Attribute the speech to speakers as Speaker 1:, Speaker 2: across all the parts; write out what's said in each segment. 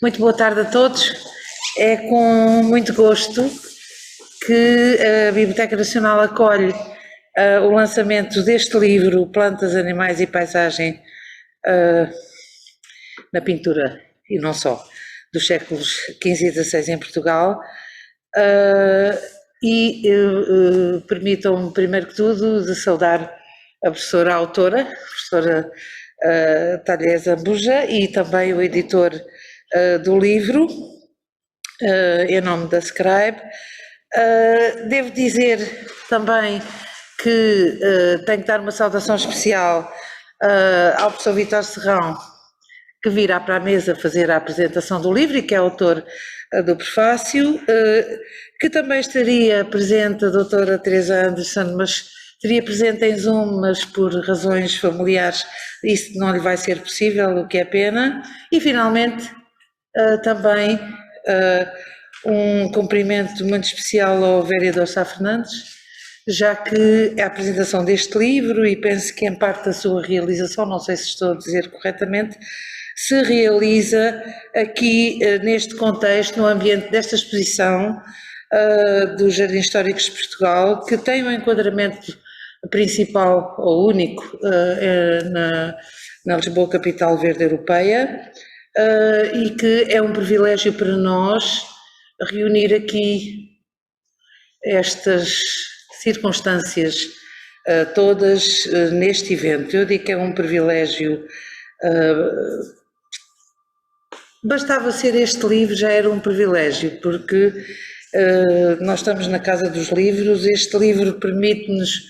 Speaker 1: Muito boa tarde a todos. É com muito gosto que a Biblioteca Nacional acolhe o lançamento deste livro, Plantas, Animais e Paisagem na pintura, e não só, dos séculos XV e XVI em Portugal. Permitam-me, primeiro que tudo, de saudar a professora autora, a professora Talha Zambuja, e também o editor do livro, em nome da Scribe. Devo dizer também que tenho que dar uma saudação especial ao professor Vítor Serrão, que virá para a mesa fazer a apresentação do livro e que é autor do prefácio, que também estaria presente a doutora Teresa Anderson, mas estaria presente em Zoom, mas por razões familiares isso não lhe vai ser possível, o que é pena. E finalmente também um cumprimento muito especial ao vereador Sá Fernandes, já que a apresentação deste livro, e penso que em parte a sua realização, não sei se estou a dizer corretamente, se realiza aqui neste contexto, no ambiente desta exposição dos Jardins Históricos de Portugal, que tem um enquadramento principal ou único na Lisboa Capital Verde Europeia, e que é um privilégio para nós reunir aqui estas circunstâncias todas neste evento. Eu digo que é um privilégio. Bastava ser este livro, já era um privilégio, porque nós estamos na Casa dos Livros. Este livro permite-nos,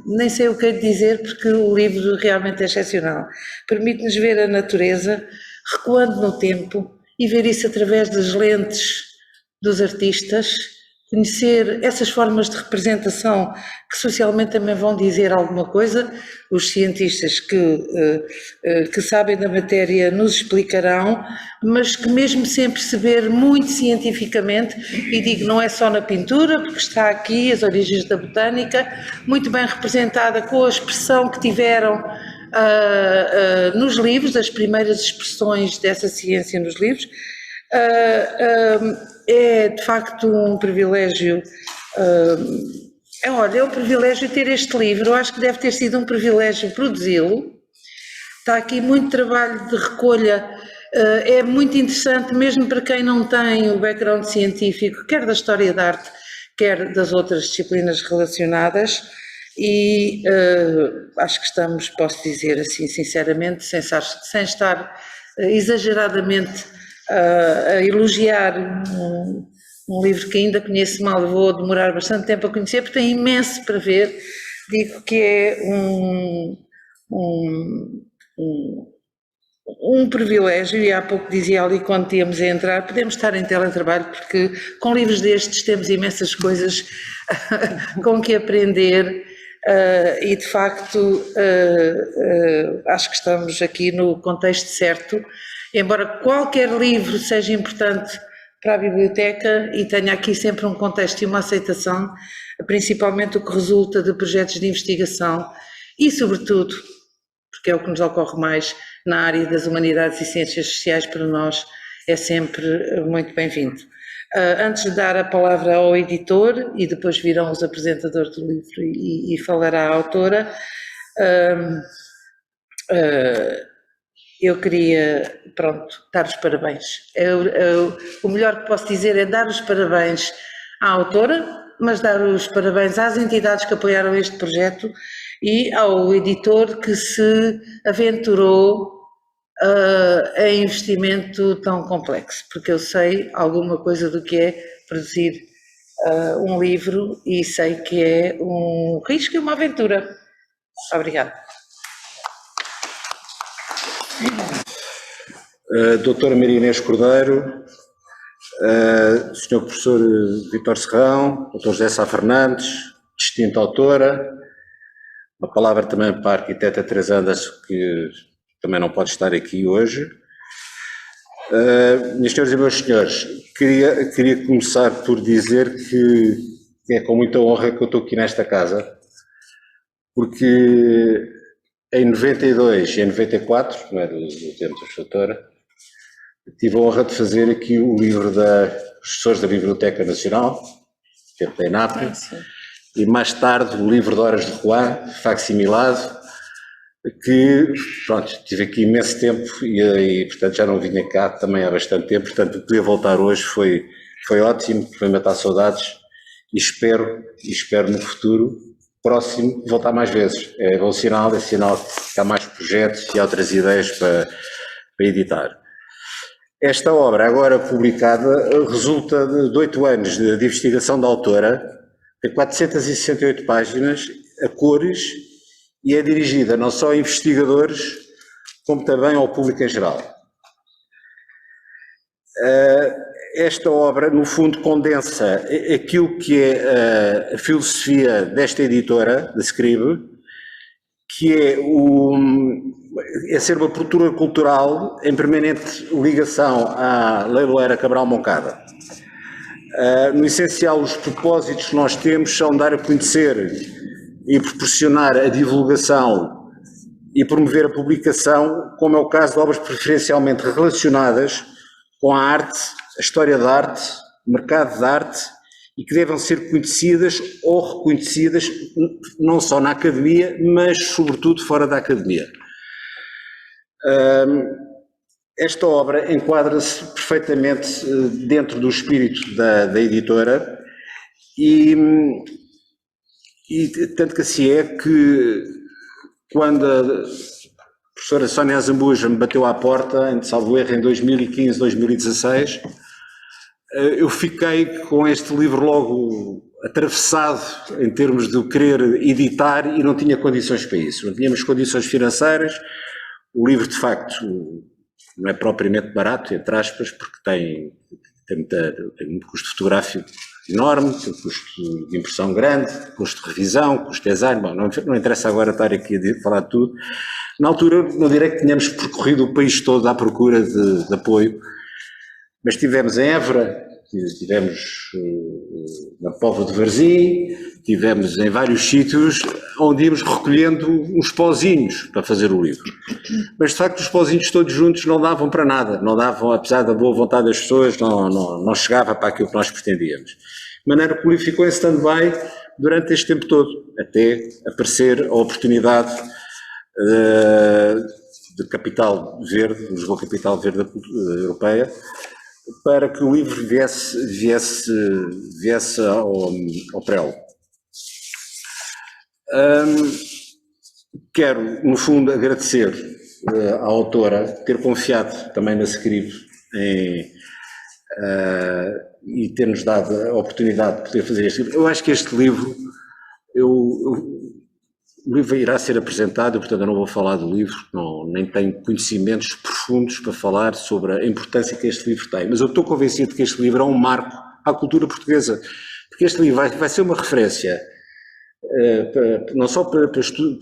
Speaker 1: nem sei o que é dizer, porque o livro realmente é excepcional, permite-nos ver a natureza recuando no tempo e ver isso através das lentes dos artistas, conhecer essas formas de representação que socialmente também vão dizer alguma coisa. Os cientistas que sabem da matéria nos explicarão, mas que mesmo sem perceber muito cientificamente, e digo não é só na pintura, porque está aqui as origens da botânica, muito bem representada com a expressão que tiveram nos livros, as primeiras expressões dessa ciência nos livros. É de facto um privilégio, é um privilégio ter este livro. Eu acho que deve ter sido um privilégio produzi-lo. Está aqui muito trabalho de recolha, é muito interessante mesmo para quem não tem o background científico, quer da história da arte, quer das outras disciplinas relacionadas, e acho que estamos, posso dizer assim sinceramente, sem estar exageradamente a elogiar um livro que ainda conheço mal, vou demorar bastante tempo a conhecer, porque tem imenso para ver. Digo que é um privilégio, e há pouco dizia ali quando íamos a entrar, podemos estar em teletrabalho, porque com livros destes temos imensas coisas com que aprender, e de facto acho que estamos aqui no contexto certo. Embora qualquer livro seja importante para a biblioteca e tenha aqui sempre um contexto e uma aceitação, principalmente o que resulta de projetos de investigação e, sobretudo, porque é o que nos ocorre mais na área das humanidades e ciências sociais, para nós é sempre muito bem-vindo. Antes de dar a palavra ao editor, e depois virão os apresentadores do livro e falará a autora, eu queria, dar os parabéns. O melhor que posso dizer é dar os parabéns à autora, mas dar os parabéns às entidades que apoiaram este projeto e ao editor que se aventurou em investimento tão complexo, porque eu sei alguma coisa do que é produzir um livro e sei que é um risco e uma aventura. Obrigada.
Speaker 2: Doutora Maria Inês Cordeiro, Sr. Professor Vítor Serrão, Dr. José Sá Fernandes, distinta autora, uma palavra também para a arquiteta Teresa Anderson, que também não pode estar aqui hoje. Minhas senhoras e meus senhores, queria começar por dizer que é com muita honra que eu estou aqui nesta casa, porque em 92 e em 94, não é do tempo da doutora, tive a honra de fazer aqui o livro dos professores da Biblioteca Nacional, tempo da ENAP, e mais tarde o livro de Horas de Rouen, facsimilado, que, pronto, tive aqui imenso tempo e portanto, já não vinha cá também há bastante tempo, portanto, poder voltar hoje foi ótimo, foi matar saudades e espero no futuro próximo voltar mais vezes. É bom sinal, é sinal que há mais projetos e outras ideias para editar. Esta obra, agora publicada, resulta de 8 anos de investigação da autora, tem 468 páginas, a cores, e é dirigida não só a investigadores, como também ao público em geral. Esta obra, no fundo, condensa aquilo que é a filosofia desta editora, da Scribe, que é ser uma produtora cultural em permanente ligação à leiloeira Cabral Moncada. No essencial, os propósitos que nós temos são dar a conhecer e proporcionar a divulgação e promover a publicação, como é o caso de obras preferencialmente relacionadas com a arte, a história da arte, o mercado da arte, e que devem ser conhecidas ou reconhecidas não só na academia, mas sobretudo fora da academia. Esta obra enquadra-se perfeitamente dentro do espírito da editora e tanto que assim é que quando a professora Sónia Azambuja me bateu à porta, salvo erro, em 2015, 2016, eu fiquei com este livro logo atravessado em termos de querer editar e não tinha condições para isso, não tínhamos condições financeiras. O livro, de facto, não é propriamente barato, entre aspas, porque tem um custo fotográfico enorme, tem um custo de impressão grande, custo de revisão, custo de design. Bom, não interessa agora estar aqui a falar de tudo. Na altura, não direi que tínhamos percorrido o país todo à procura de apoio, mas estivemos em Évora, estivemos na Póvoa de Varzim, estivemos em vários sítios onde íamos recolhendo uns pozinhos para fazer o livro. Mas de facto os pozinhos todos juntos não davam para nada, não davam, apesar da boa vontade das pessoas, não chegava para aquilo que nós pretendíamos. De maneira que o livro ficou em stand-by durante este tempo todo, até aparecer a oportunidade de Capital Verde, Lisboa Capital Verde Europeia, para que o livro viesse ao prelo. Quero, no fundo, agradecer à autora ter confiado também na Scribe e ter-nos dado a oportunidade de poder fazer este livro. Eu acho que este livro, o livro irá ser apresentado, portanto eu não vou falar do livro, nem tenho conhecimentos profundos para falar sobre a importância que este livro tem, mas eu estou convencido que este livro é um marco à cultura portuguesa, porque este livro vai ser uma referência, não só para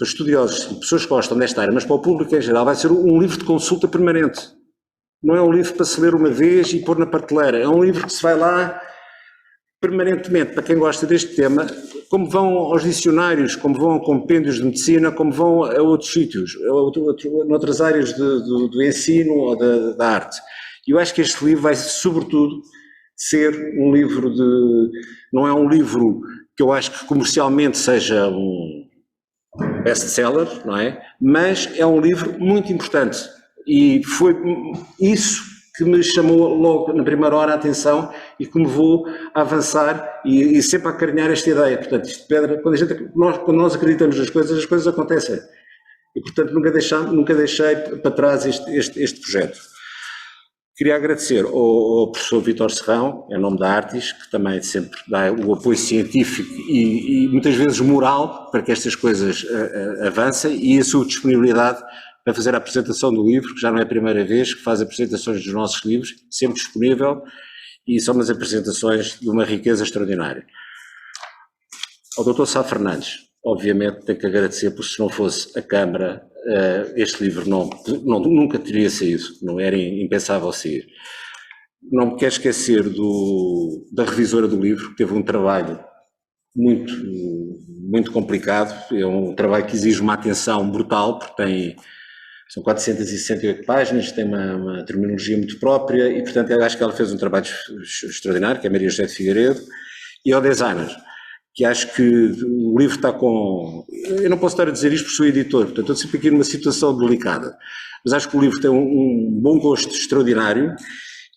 Speaker 2: estudiosos e pessoas que gostam desta área, mas para o público em geral, vai ser um livro de consulta permanente. Não é um livro para se ler uma vez e pôr na prateleira, é um livro que se vai lá permanentemente, para quem gosta deste tema, como vão aos dicionários, como vão a compêndios de medicina, como vão a outros sítios, noutras áreas do ensino ou da arte. E eu acho que este livro vai, sobretudo, ser um livro não é um livro que eu acho que comercialmente seja um best-seller, não é? Mas é um livro muito importante. E foi isso que me chamou logo na primeira hora a atenção e que me levou a avançar e sempre a acarinhar esta ideia. Portanto, isto pedra, quando nós acreditamos nas coisas, as coisas acontecem. E, portanto, nunca deixei para trás este projeto. Queria agradecer ao professor Vítor Serrão, em nome da Artis, que também sempre dá o apoio científico e muitas vezes moral para que estas coisas avancem, e a sua disponibilidade para fazer a apresentação do livro, que já não é a primeira vez que faz apresentações dos nossos livros, sempre disponível, e são umas apresentações de uma riqueza extraordinária. Ao Dr. Sá Fernandes, obviamente tenho que agradecer, porque se não fosse a Câmara, este livro nunca teria saído, não era impensável sair. Não me quero esquecer da revisora do livro, que teve um trabalho muito, muito complicado, é um trabalho que exige uma atenção brutal, porque São 468 páginas, tem uma terminologia muito própria e, portanto, eu acho que ela fez um trabalho extraordinário, que é a Maria José de Figueiredo, e ao designer, que acho que o livro está com... Eu não posso estar a dizer isto porque sou editor, portanto, estou sempre aqui numa situação delicada, mas acho que o livro tem um bom gosto extraordinário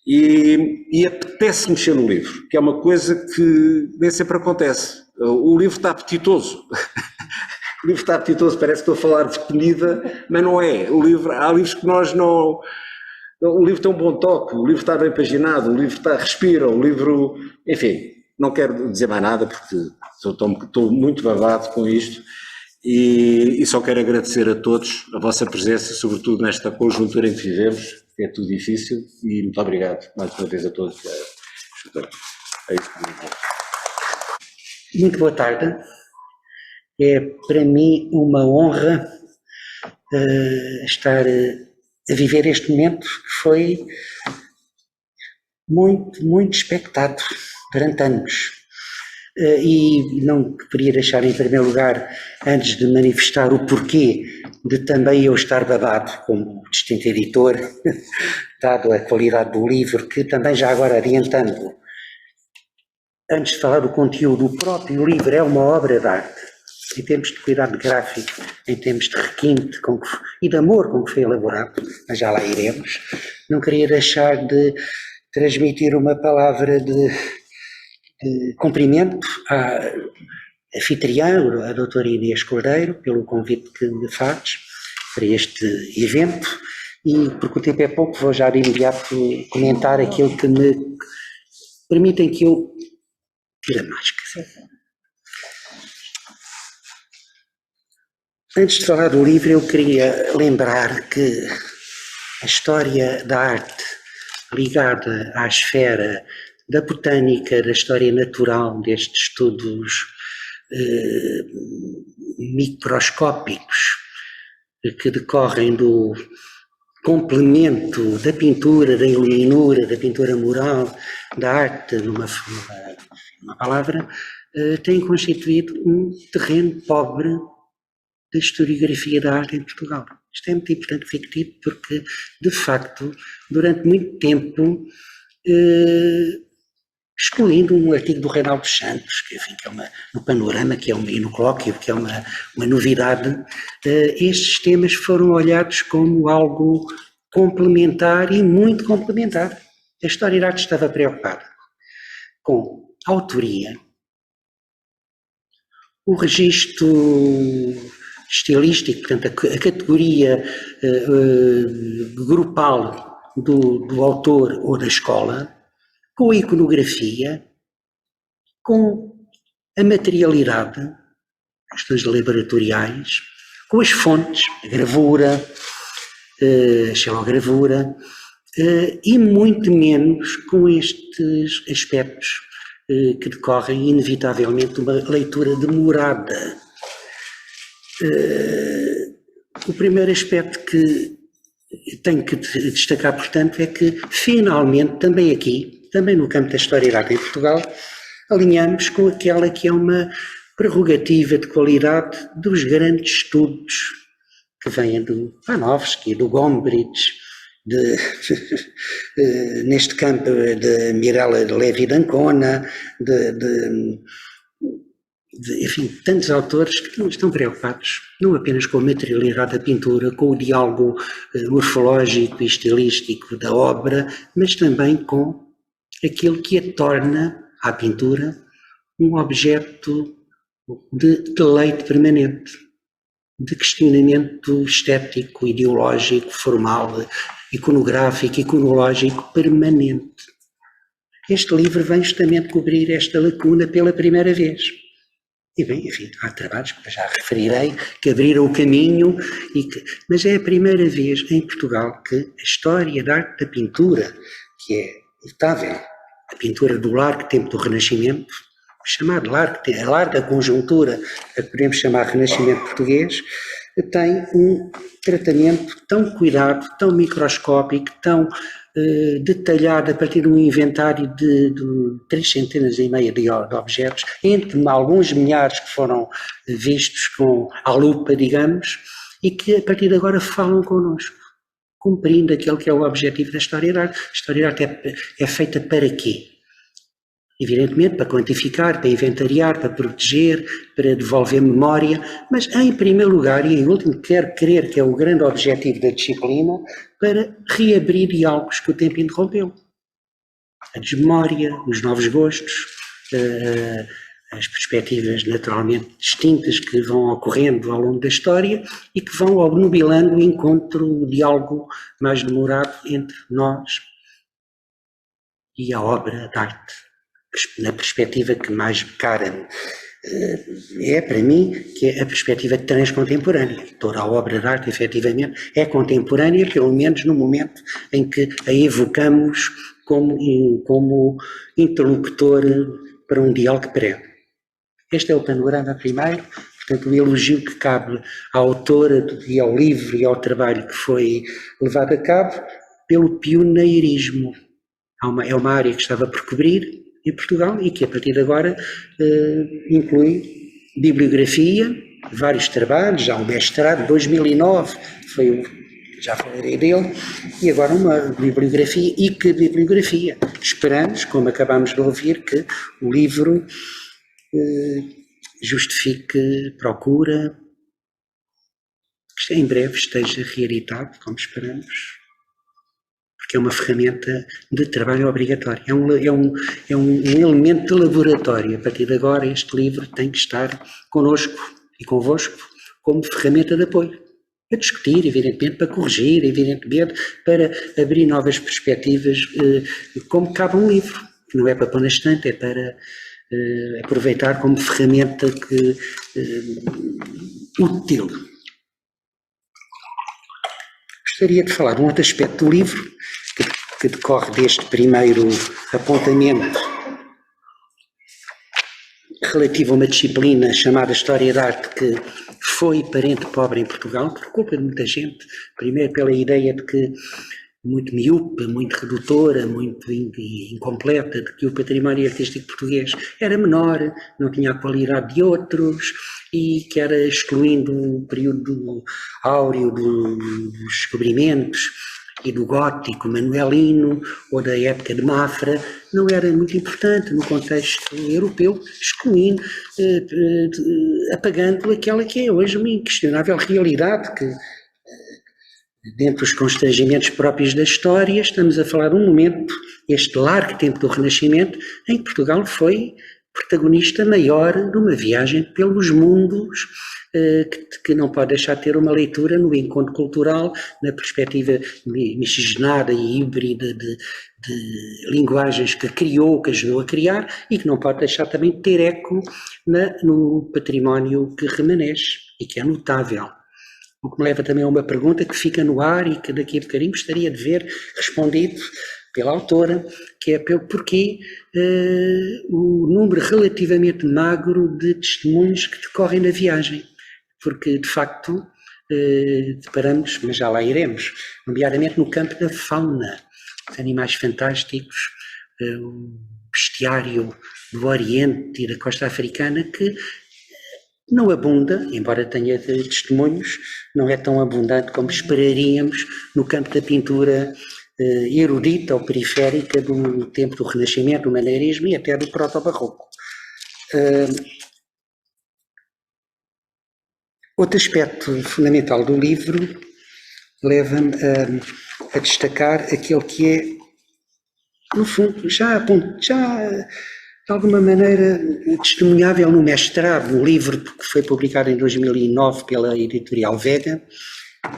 Speaker 2: e apetece mexer no livro, que é uma coisa que nem sempre acontece. O livro está apetitoso. O livro está apetitoso, parece que estou a falar de comida, mas não é. Há livros que nós não... O livro tem um bom toque, o livro está bem paginado, o livro respira, o livro... Enfim, não quero dizer mais nada porque estou muito babado com isto e só quero agradecer a todos a vossa presença, sobretudo nesta conjuntura em que vivemos, que é tudo difícil, e muito obrigado mais uma vez a todos. É isso que eu digo.
Speaker 3: Muito boa tarde. É para mim uma honra estar a viver este momento que foi muito, muito expectado durante anos. E não queria deixar em primeiro lugar, antes de manifestar o porquê de também eu estar babado como distinto editor, dado a qualidade do livro, que também já agora adiantando, antes de falar do conteúdo, o próprio livro é uma obra de arte, em termos de cuidado gráfico, em termos de requinte e de amor com que foi elaborado, mas já lá iremos. Não queria deixar de transmitir uma palavra de cumprimento à anfitriã, a doutora Inês Cordeiro, pelo convite que me faz para este evento, e porque o tempo é pouco, vou já de imediato comentar aquilo que me permitem que eu tire a máscara. Antes de falar do livro, eu queria lembrar que a história da arte ligada à esfera da botânica, da história natural, destes estudos microscópicos que decorrem do complemento da pintura, da iluminura, da pintura mural, da arte, numa palavra, tem constituído um terreno pobre da historiografia da arte em Portugal. Isto é muito importante que fique dito porque, de facto, durante muito tempo, excluindo um artigo do Reinaldo Santos, que, enfim, que é no Panorama, e no Colóquio, que é uma novidade, estes temas foram olhados como algo complementar e muito complementar. A história da arte estava preocupada com a autoria, o registro estilístico, portanto a categoria grupal do autor ou da escola, com a iconografia, com a materialidade, questões laboratoriais, com as fontes, a gravura, a xilogravura, e muito menos com estes aspectos que decorrem inevitavelmente de uma leitura demorada. O primeiro aspecto que tenho que destacar, portanto, é que finalmente também aqui, também no campo da história da arte em Portugal, alinhamos com aquela que é uma prerrogativa de qualidade dos grandes estudos que vêm do Panofsky, do Gombrich, neste campo de Mirella Levi d'Ancona, enfim, tantos autores que estão preocupados não apenas com a materialidade da pintura, com o diálogo morfológico e estilístico da obra, mas também com aquilo que a torna, a pintura, um objeto de deleite permanente, de questionamento estético, ideológico, formal, iconográfico, iconológico permanente. Este livro vem justamente cobrir esta lacuna pela primeira vez. E bem, enfim, há trabalhos que já referirei, que abriram o caminho, mas é a primeira vez em Portugal que a história da arte da pintura, que é notável, a pintura do largo tempo do Renascimento, chamado a larga conjuntura, a que podemos chamar Renascimento português, tem um tratamento tão cuidado, tão microscópico, tão detalhado a partir de um inventário de 3,5 centenas de objetos, entre alguns milhares que foram vistos à lupa, digamos, e que a partir de agora falam connosco, cumprindo aquele que é o objetivo da história da arte. A história da arte é feita para quê? Evidentemente para quantificar, para inventariar, para proteger, para devolver memória, mas em primeiro lugar e em último quero crer que é o grande objetivo da disciplina, para reabrir diálogos que o tempo interrompeu. A desmemória, os novos gostos, as perspectivas naturalmente distintas que vão ocorrendo ao longo da história e que vão obnubilando o encontro, o diálogo mais demorado entre nós e a obra de arte, na perspectiva que mais cara é para mim, que é a perspectiva transcontemporânea. Toda a obra de arte, efetivamente, é contemporânea, pelo menos no momento em que a evocamos como interlocutor para um diálogo prévio. Este é o panorama primeiro, portanto o elogio que cabe à autora e ao livro e ao trabalho que foi levado a cabo pelo pioneirismo. É uma área que estava por cobrir em Portugal e que a partir de agora inclui bibliografia, vários trabalhos, já o mestrado, 2009 já falarei dele, e agora uma bibliografia, e que bibliografia. Esperamos, como acabamos de ouvir, que o livro justifique, procura, que em breve esteja reeditado, como esperamos, porque é uma ferramenta de trabalho obrigatório, é um elemento de laboratório. A partir de agora este livro tem que estar connosco e convosco como ferramenta de apoio, para discutir, evidentemente, para corrigir, evidentemente, para abrir novas perspectivas, como cabe um livro, que não é para pôr na estante, é para aproveitar como ferramenta útil. Gostaria de falar de um outro aspecto do livro, que decorre deste primeiro apontamento relativo a uma disciplina chamada História da Arte, que foi parente pobre em Portugal, por culpa de muita gente, primeiro pela ideia de que muito miúpe, muito redutora, muito incompleta, de que o património artístico português era menor, não tinha a qualidade de outros, e que era excluindo o período áureo dos descobrimentos e do gótico manuelino, ou da época de Mafra, não era muito importante no contexto europeu, excluindo, apagando aquela que é hoje uma inquestionável realidade, que dentre os constrangimentos próprios da história, estamos a falar de um momento, este largo tempo do Renascimento, em que Portugal foi protagonista maior de uma viagem pelos mundos, que não pode deixar de ter uma leitura no encontro cultural, na perspectiva miscigenada e híbrida de linguagens que criou, que ajudou a criar, e que não pode deixar também de ter eco no património que remanesce e que é notável. O que me leva também a uma pergunta que fica no ar e que daqui a bocadinho gostaria de ver respondido pela autora, que é pelo porquê o número relativamente magro de testemunhos que decorrem na viagem. Porque, de facto, deparamos, mas já lá iremos, nomeadamente no campo da fauna, os animais fantásticos, o bestiário do Oriente e da costa africana, que não abunda, embora tenha testemunhos, não é tão abundante como esperaríamos no campo da pintura erudita ou periférica do tempo do Renascimento, do maneirismo e até do proto-barroco. Outro aspecto fundamental do livro leva-me a destacar aquele que é, no fundo, já de alguma maneira testemunhável no mestrado, no livro que foi publicado em 2009 pela editorial Vega,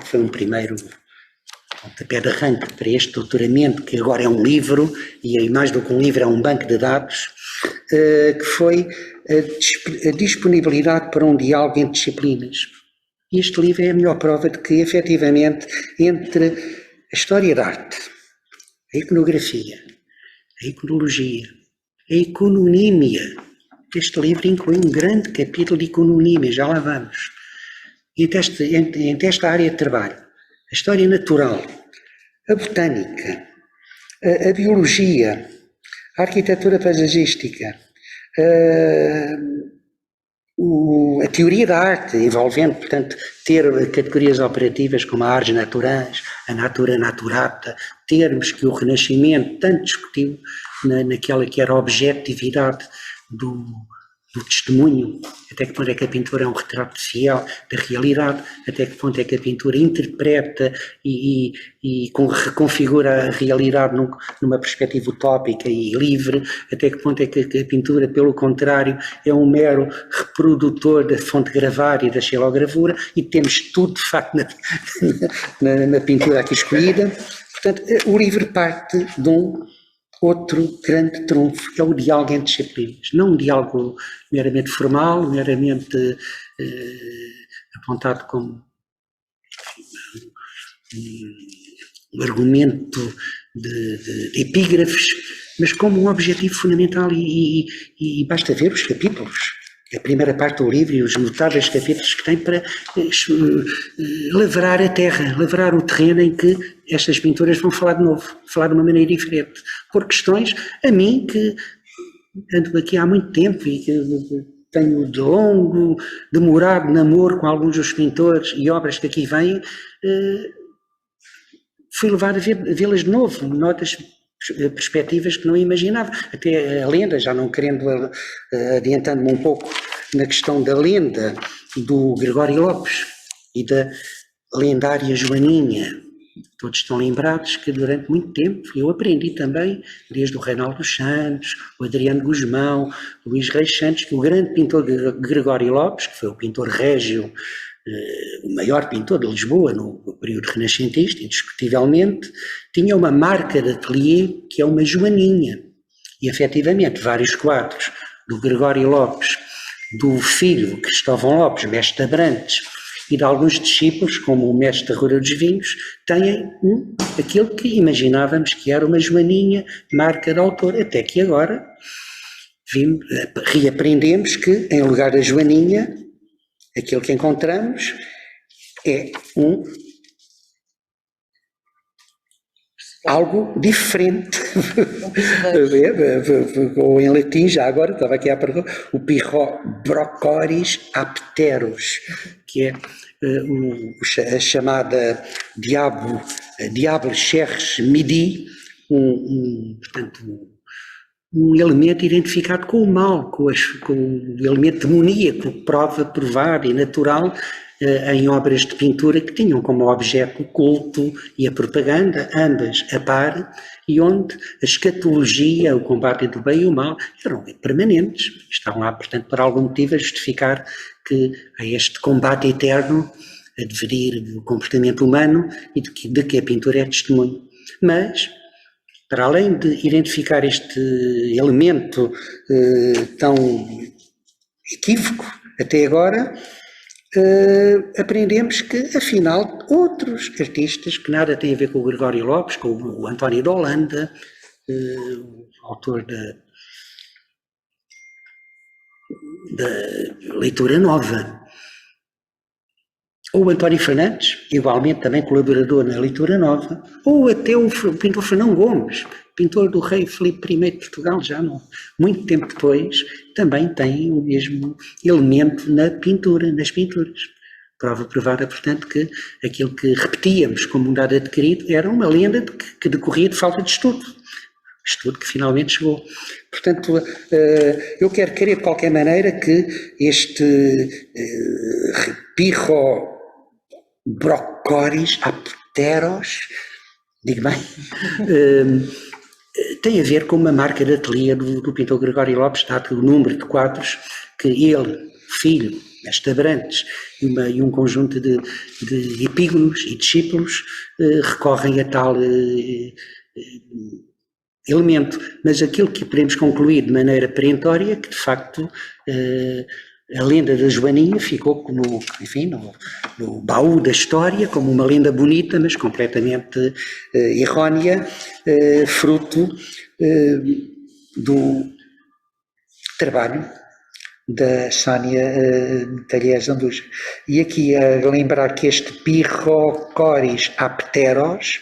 Speaker 3: que foi um primeiro pontapé de arranque para este doutoramento, que agora é um livro, e mais do que um livro é um banco de dados, que foi a disponibilidade para um diálogo entre disciplinas. E este livro é a melhor prova de que, efetivamente, entre a história da arte, a iconografia, a iconologia, a econonímia, este livro inclui um grande capítulo de econonímia, já lá vamos, entre esta área de trabalho, a história natural, a botânica, a biologia, a arquitetura paisagística, a teoria da arte, envolvendo, portanto, ter categorias operativas como a ars naturans, a natura naturata, termos que o Renascimento tanto discutiu naquela que era a objetividade do testemunho, até que ponto é que a pintura é um retrato fiel da realidade, até que ponto é que a pintura interpreta e reconfigura a realidade numa perspectiva utópica e livre, até que ponto é que a pintura, pelo contrário, é um mero reprodutor da fonte gravária e da xilogravura, e temos tudo, de facto, na pintura aqui escolhida. Portanto, o livro parte de um outro grande trunfo, que é o diálogo entre disciplinas. Não um diálogo meramente formal, meramente apontado como um argumento de epígrafes, mas como um objetivo fundamental, e basta ver os capítulos. A primeira parte do livro e os notáveis capítulos que tem para lavrar a terra, lavrar o terreno em que estas pinturas vão falar de novo, falar de uma maneira diferente, por questões, a mim, que ando aqui há muito tempo e que tenho de longo, demorado namoro com alguns dos pintores e obras que aqui vêm, fui levado a vê-las de novo, notas, perspectivas que não imaginava, até a lenda, já não querendo, adiantando-me um pouco na questão da lenda do Gregório Lopes e da lendária Joaninha. Todos estão lembrados que durante muito tempo eu aprendi também, desde o Reinaldo dos Santos, o Adriano Guzmão, o Luís Reis Santos, que o grande pintor Gregório Lopes, que foi o pintor régio, o maior pintor de Lisboa no período renascentista, indiscutivelmente, tinha uma marca de ateliê que é uma Joaninha. E, efetivamente, vários quadros do Gregório Lopes, do filho Cristóvão Lopes, mestre de Abrantes, e de alguns discípulos, como o mestre da Rura dos Vinhos, têm aquilo que imaginávamos que era uma Joaninha, marca de autor, até que agora reaprendemos que, em lugar da Joaninha, aquilo que encontramos é algo diferente. Ou em latim, já agora, estava aqui a perguntar, o Pirrobrocoris apteros, que é a chamada Diable Cherche Midi, portanto, um elemento identificado com o mal, com o elemento demoníaco, provado e natural, em obras de pintura que tinham como objeto o culto e a propaganda, ambas a par, e onde a escatologia, o combate entre o bem e o mal, eram permanentes. Estavam lá, portanto, por algum motivo a justificar que a este combate eterno a deverir do comportamento humano e de que a pintura é testemunho. Mas, para além de identificar este elemento tão equívoco até agora, aprendemos que, afinal, outros artistas, que nada têm a ver com o Gregório Lopes, com o António de Holanda, o autor da leitura nova, ou o António Fernandes, igualmente também colaborador na leitura nova, ou até o pintor Fernão Gomes, pintor do rei Filipe I de Portugal, já não, muito tempo depois, também tem o mesmo elemento nas pinturas. Prova provada, portanto, que aquilo que repetíamos como um dado adquirido era uma lenda que decorria de falta de estudo que finalmente chegou. Portanto, eu quero crer de qualquer maneira que este Pirrobrocoris apteros, digo bem, tem a ver com uma marca de ateliê do pintor Gregório Lopes, dado o número de quadros que ele, filho, mestre Abrantes, e um conjunto de epígonos e discípulos recorrem a tal elemento. Mas aquilo que podemos concluir de maneira perentória é que, de facto, a lenda da Joaninha ficou como, enfim, no baú da história, como uma lenda bonita, mas completamente errónea, fruto do trabalho da Sónia Talheiros Zambuja. E aqui a lembrar que este Pirrobrocoris apteros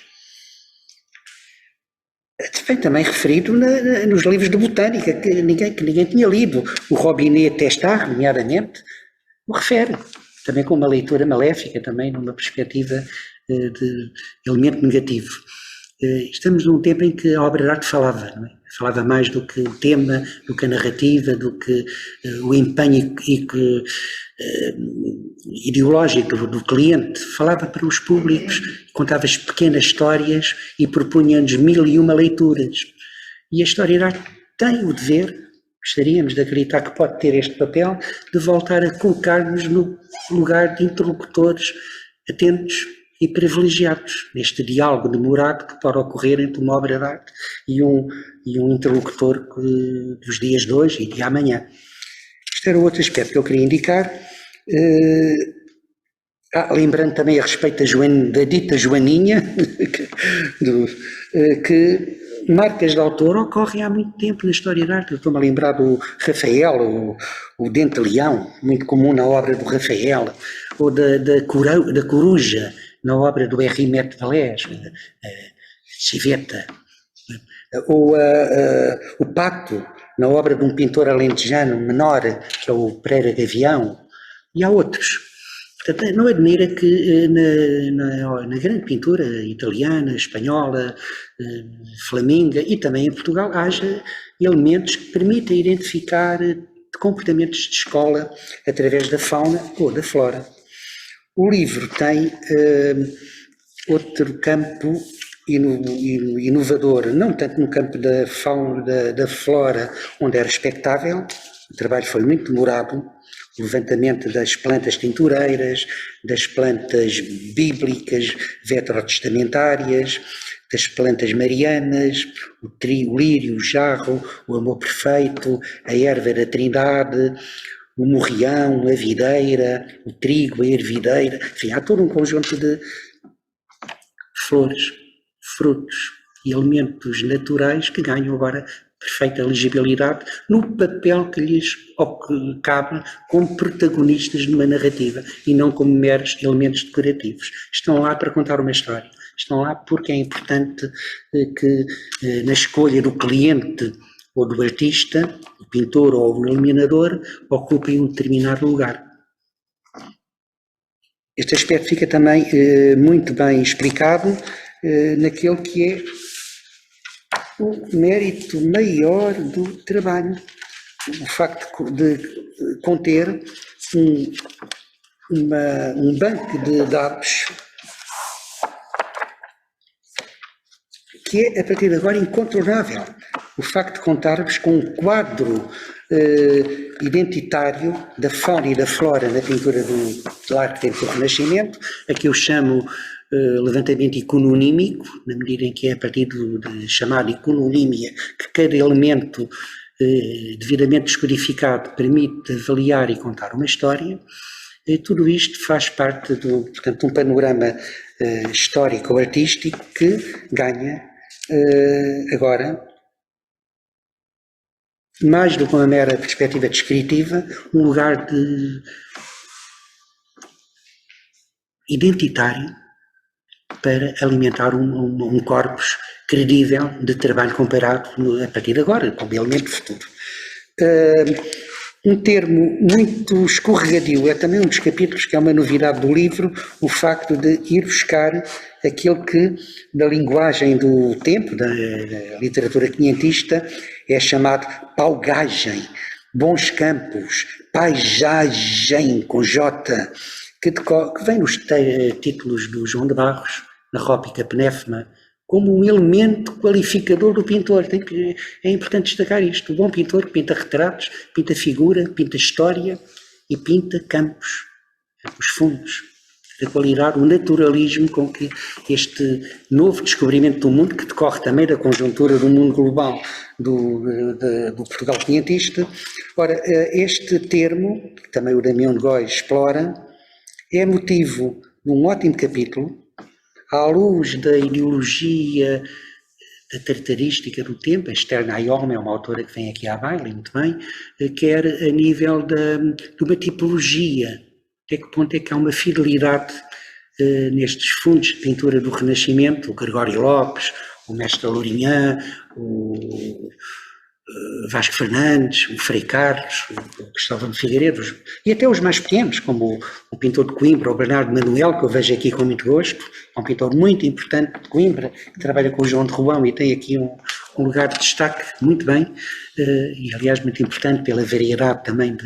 Speaker 3: Vem também referido nos livros de botânica, que ninguém tinha lido. O Robinet Testar, nomeadamente, o refere. Também com uma leitura maléfica, também numa perspectiva de elemento negativo. Estamos num tempo em que a obra de arte falava, não é? Falava mais do que o tema, do que a narrativa, do que o empenho ideológico do cliente. Falava para os públicos, contava as pequenas histórias e propunha-nos 1001 leituras. E a história de arte tem o dever, gostaríamos de acreditar que pode ter este papel, de voltar a colocar-nos no lugar de interlocutores atentos e privilegiados, neste diálogo demorado que pode ocorrer entre uma obra de arte e um interlocutor dos dias de hoje e de amanhã. Este era outro aspecto que eu queria indicar. Lembrando também a respeito da dita Joaninha, que marcas de autor ocorrem há muito tempo na história da arte. Eu estou-me a lembrar do Rafael, o Dente de Leão, muito comum na obra do Rafael, ou da Coruja, na obra do Henri Met Valés, Civeta, ou o Pato, na obra de um pintor alentejano menor, que é o Pereira Gavião, e há outros. Portanto, não admira que na grande pintura italiana, espanhola, flamenga e também em Portugal haja elementos que permitem identificar comportamentos de escola através da fauna ou da flora. O livro tem outro campo inovador, não tanto no campo da fauna, da flora, onde era expectável. O trabalho foi muito demorado, o levantamento das plantas tintureiras, das plantas bíblicas veterotestamentárias, das plantas marianas, o trigo, o lírio, o jarro, o amor perfeito, a erva da trindade, o morrião, a videira, o trigo, a ervideira, enfim, há todo um conjunto de flores, frutos e elementos naturais que ganham agora perfeita legibilidade no papel que lhes cabe como protagonistas de uma narrativa e não como meros elementos decorativos. Estão lá para contar uma história, estão lá porque é importante que na escolha do cliente ou do artista, o pintor ou o iluminador, ocupem um determinado lugar. Este aspecto fica também muito bem explicado naquele que é o mérito maior do trabalho, o facto de conter um banco de dados que é, a partir de agora, incontornável. O facto de contarmos com um quadro identitário da fauna e da flora na pintura do arte do Renascimento, a que eu chamo levantamento icononímico, na medida em que é a partir de chamada icononímia que cada elemento devidamente descodificado permite avaliar e contar uma história. Tudo isto faz parte portanto, de um panorama histórico-artístico que ganha agora, mais do que uma mera perspectiva descritiva, um lugar identitário para alimentar um corpus credível de trabalho comparado a partir de agora, como elemento futuro. Um termo muito escorregadio, é também um dos capítulos que é uma novidade do livro, o facto de ir buscar aquilo que, da linguagem do tempo, da literatura quinhentista, é chamado paugagem, bons campos, paisagem com J, que vem nos títulos do João de Barros, na Rópica Penefma, como um elemento qualificador do pintor. É importante destacar isto. O bom pintor pinta retratos, pinta figura, pinta história e pinta campos, os fundos, a qualidade, o naturalismo com que este novo descobrimento do mundo, que decorre também da conjuntura do mundo global do Portugal quinhentista. Ora, este termo, que também o Damião de Góis explora, é motivo de um ótimo capítulo, à luz da ideologia da característica do tempo. A Esther Naomi é uma autora que vem aqui à baila, muito bem, quer a nível de uma tipologia. Até que ponto é que há uma fidelidade nestes fundos de pintura do Renascimento, o Gregório Lopes, o Mestre Lourinhã, o Vasco Fernandes, o Frei Carlos, o Cristóvão Figueiredo, e até os mais pequenos, como o pintor de Coimbra, o Bernardo Manuel, que eu vejo aqui com muito gosto, é um pintor muito importante de Coimbra, que trabalha com o João de Roão e tem aqui um lugar de destaque muito bem, e aliás muito importante pela variedade também,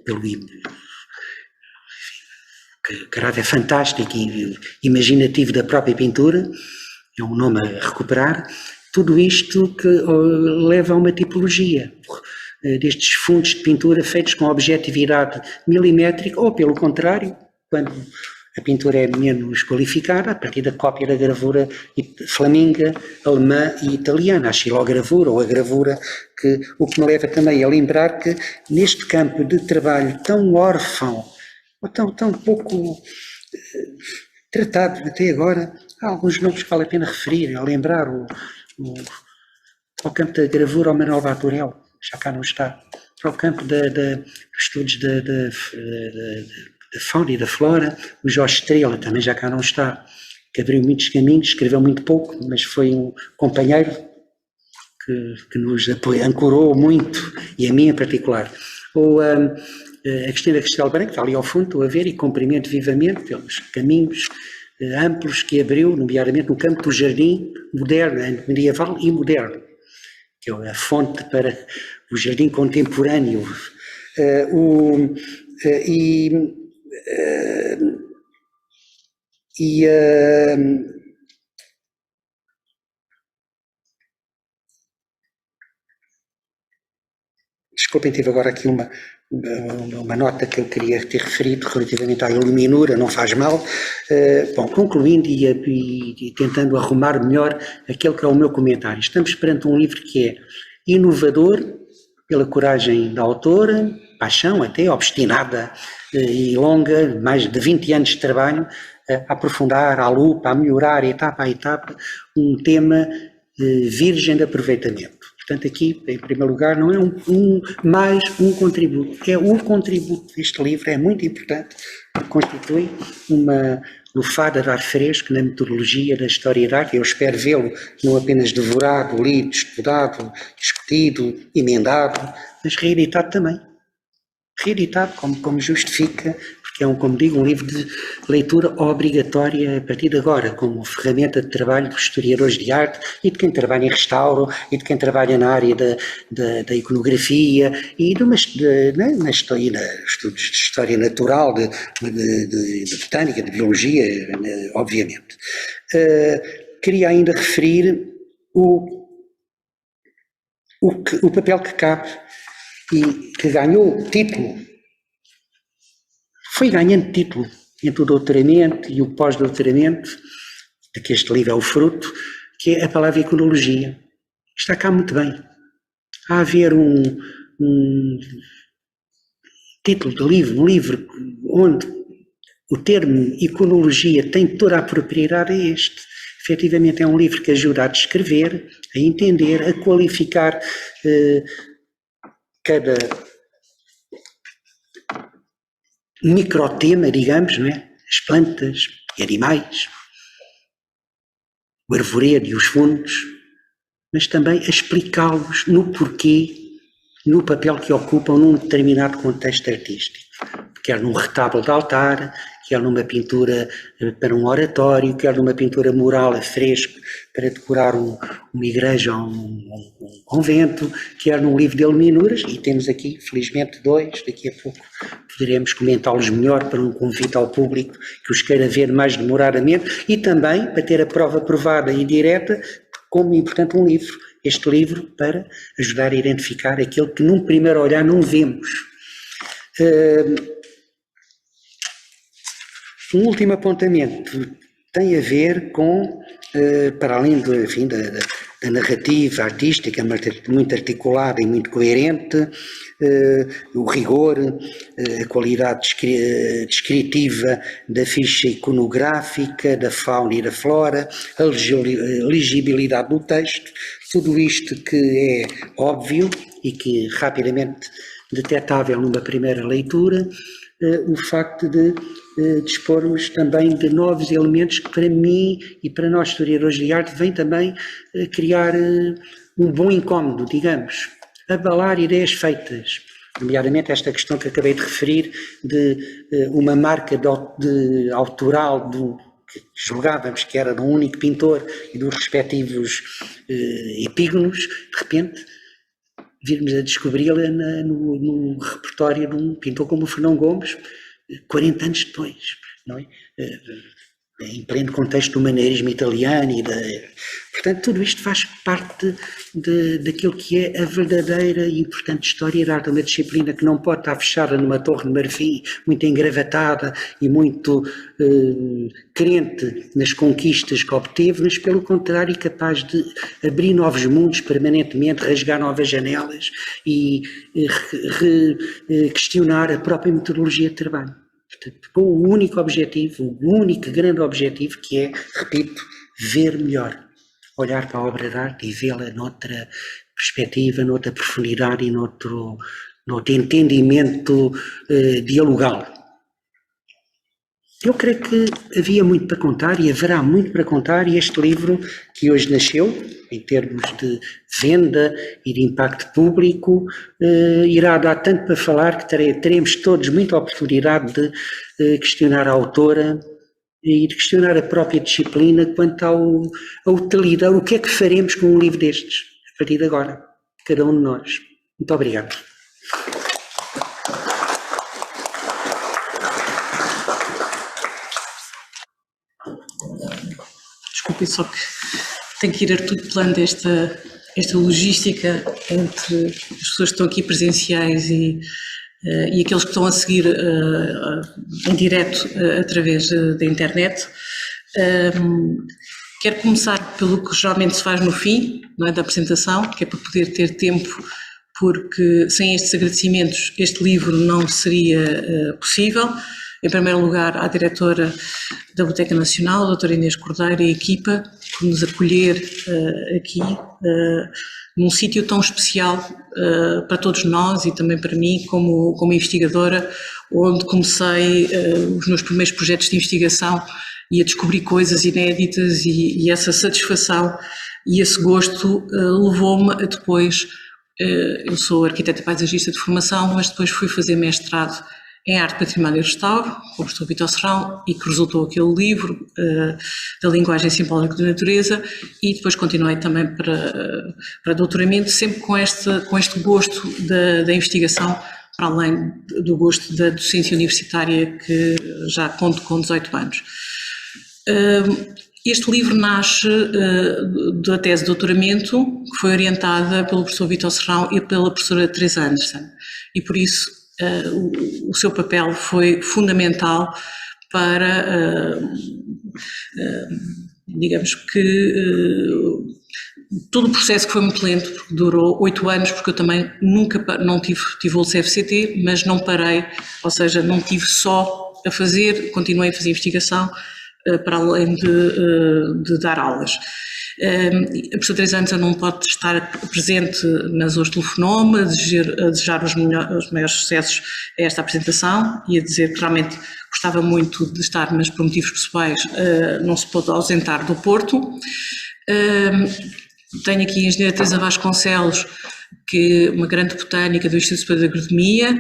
Speaker 3: pelo caráter fantástico e imaginativo da própria pintura, é um nome a recuperar. Tudo isto que leva a uma tipologia destes fundos de pintura feitos com objetividade milimétrica, ou pelo contrário, quando a pintura é menos qualificada, a partir da cópia da gravura flaminga, alemã e italiana, a xilogravura ou a gravura, o que me leva também a lembrar que neste campo de trabalho tão órfão, ou tão pouco tratado até agora, há alguns nomes que vale a pena referir, a lembrar ao campo da gravura ao Manuel Baturel, já cá não está, para o campo dos estudos da fauna e da flora, o Jorge Estrela também já cá não está, que abriu muitos caminhos, escreveu muito pouco, mas foi um companheiro que nos ancorou muito, e a mim em particular. A Cristina Castelo Branco, está ali ao fundo, estou a ver, e cumprimento vivamente pelos caminhos amplos que abriu, nomeadamente no campo do jardim moderno, medieval e moderno, que é a fonte para o jardim contemporâneo. Desculpem, tive agora aqui uma nota que eu queria ter referido relativamente à iluminura, não faz mal. Bom, concluindo e tentando arrumar melhor aquele que é o meu comentário. Estamos perante um livro que é inovador, pela coragem da autora, paixão até, obstinada e longa, mais de 20 anos de trabalho, a aprofundar, à lupa, a melhorar etapa a etapa, um tema virgem de aproveitamento. Portanto, aqui, em primeiro lugar, não é mais um contributo, é um contributo. Este livro é muito importante, constitui uma lufada de ar fresco na metodologia da história da arte. Eu espero vê-lo não apenas devorado, lido, estudado, discutido, emendado, mas reeditado também. Reeditado como justifica, porque é, como digo, um livro de leitura obrigatória a partir de agora, como ferramenta de trabalho dos historiadores de arte e de quem trabalha em restauro e de quem trabalha na área da iconografia e na estudos de história natural, de botânica, de biologia, obviamente. Queria ainda referir o papel que cabe e que ganhou o título, foi ganhando título entre o doutoramento e o pós-doutoramento, de que este livro é o fruto, que é a palavra iconologia. Está cá muito bem. Há a haver um título de livro, um livro onde o termo iconologia tem toda a propriedade, é este. Efetivamente é um livro que ajuda a descrever, a entender, a qualificar cada microtema, digamos, não é? As plantas e animais, o arvoredo e os fundos, mas também a explicá-los no porquê, no papel que ocupam num determinado contexto artístico, quer num retábulo de altar, quer numa pintura para um oratório, quer numa pintura mural a fresco para decorar uma igreja ou um convento, quer num livro de iluminuras, e temos aqui, felizmente, 2, daqui a pouco poderemos comentá-los melhor para um convite ao público que os queira ver mais demoradamente, e também para ter a prova provada e direta, como importante um livro, este livro para ajudar a identificar aquilo que num primeiro olhar não vemos. Um último apontamento tem a ver com, para além da narrativa artística, muito articulada e muito coerente, o rigor, a qualidade descritiva da ficha iconográfica, da fauna e da flora, a legibilidade do texto, tudo isto que é óbvio e que rapidamente detetável numa primeira leitura, o facto de dispormos também de novos elementos que para mim e para nós historiadores de arte vêm também criar um bom incómodo, digamos, abalar ideias feitas, nomeadamente esta questão que acabei de referir de uma marca autoral que julgávamos que era de um único pintor e dos respectivos epígonos, de repente virmos a descobri-la no repertório de um pintor como o Fernão Gomes, 40 anos depois, não é? Em pleno contexto do maneirismo italiano portanto, tudo isto faz parte daquilo que é a verdadeira e importante história da arte, uma disciplina que não pode estar fechada numa torre de marfim, muito engravatada e muito crente nas conquistas que obteve, mas pelo contrário capaz de abrir novos mundos permanentemente, rasgar novas janelas e questionar a própria metodologia de trabalho. Portanto, com o único objetivo, o único grande objetivo que é, repito, ver melhor, olhar para a obra de arte e vê-la noutra perspectiva, noutra profundidade e noutro entendimento dialogal. Eu creio que havia muito para contar e haverá muito para contar, e este livro que hoje nasceu, em termos de venda e de impacto público, irá dar tanto para falar que teremos todos muita oportunidade de questionar a autora e de questionar a própria disciplina quanto à utilidade, o que é que faremos com um livro destes, a partir de agora, cada um de nós. Muito obrigado.
Speaker 4: Desculpe, só que tenho que ir articulando esta logística entre as pessoas que estão aqui presenciais e aqueles que estão a seguir em direto através da internet. Quero começar pelo que geralmente se faz no fim, não é, da apresentação, que é para poder ter tempo, porque sem estes agradecimentos este livro não seria possível. Em primeiro lugar, à diretora da Biblioteca Nacional, a doutora Inês Cordeiro, e a equipa, por nos acolher aqui, num sítio tão especial para todos nós e também para mim, como investigadora, onde comecei os meus primeiros projetos de investigação e a descobrir coisas inéditas, e essa satisfação e esse gosto levou-me a depois, eu sou arquiteta paisagista de formação, mas depois fui fazer mestrado em Arte, Património e Restauro, com o professor Vítor Serrão, e que resultou aquele livro da linguagem simbólica da natureza, e depois continuei também para doutoramento, sempre com este gosto da investigação, para além do gosto da docência universitária, que já conto com 18 anos. Este livro nasce da tese de doutoramento, que foi orientada pelo professor Vítor Serrão e pela professora Teresa Anderson, e por isso o seu papel foi fundamental para, digamos que, todo o processo que foi muito lento, porque durou 8 anos, porque eu também não tive o CFCT, mas não parei, ou seja, não tive só a fazer, continuei a fazer investigação, para além de dar aulas. A professora Teresa Anderson não pode estar presente, mas hoje telefonou-me a desejar os maiores sucessos a esta apresentação e a dizer que realmente gostava muito de estar, mas por motivos pessoais não se pôde ausentar do Porto. Tenho aqui a engenheira Teresa Vasconcelos, que é uma grande botânica do Instituto Superior de Agronomia,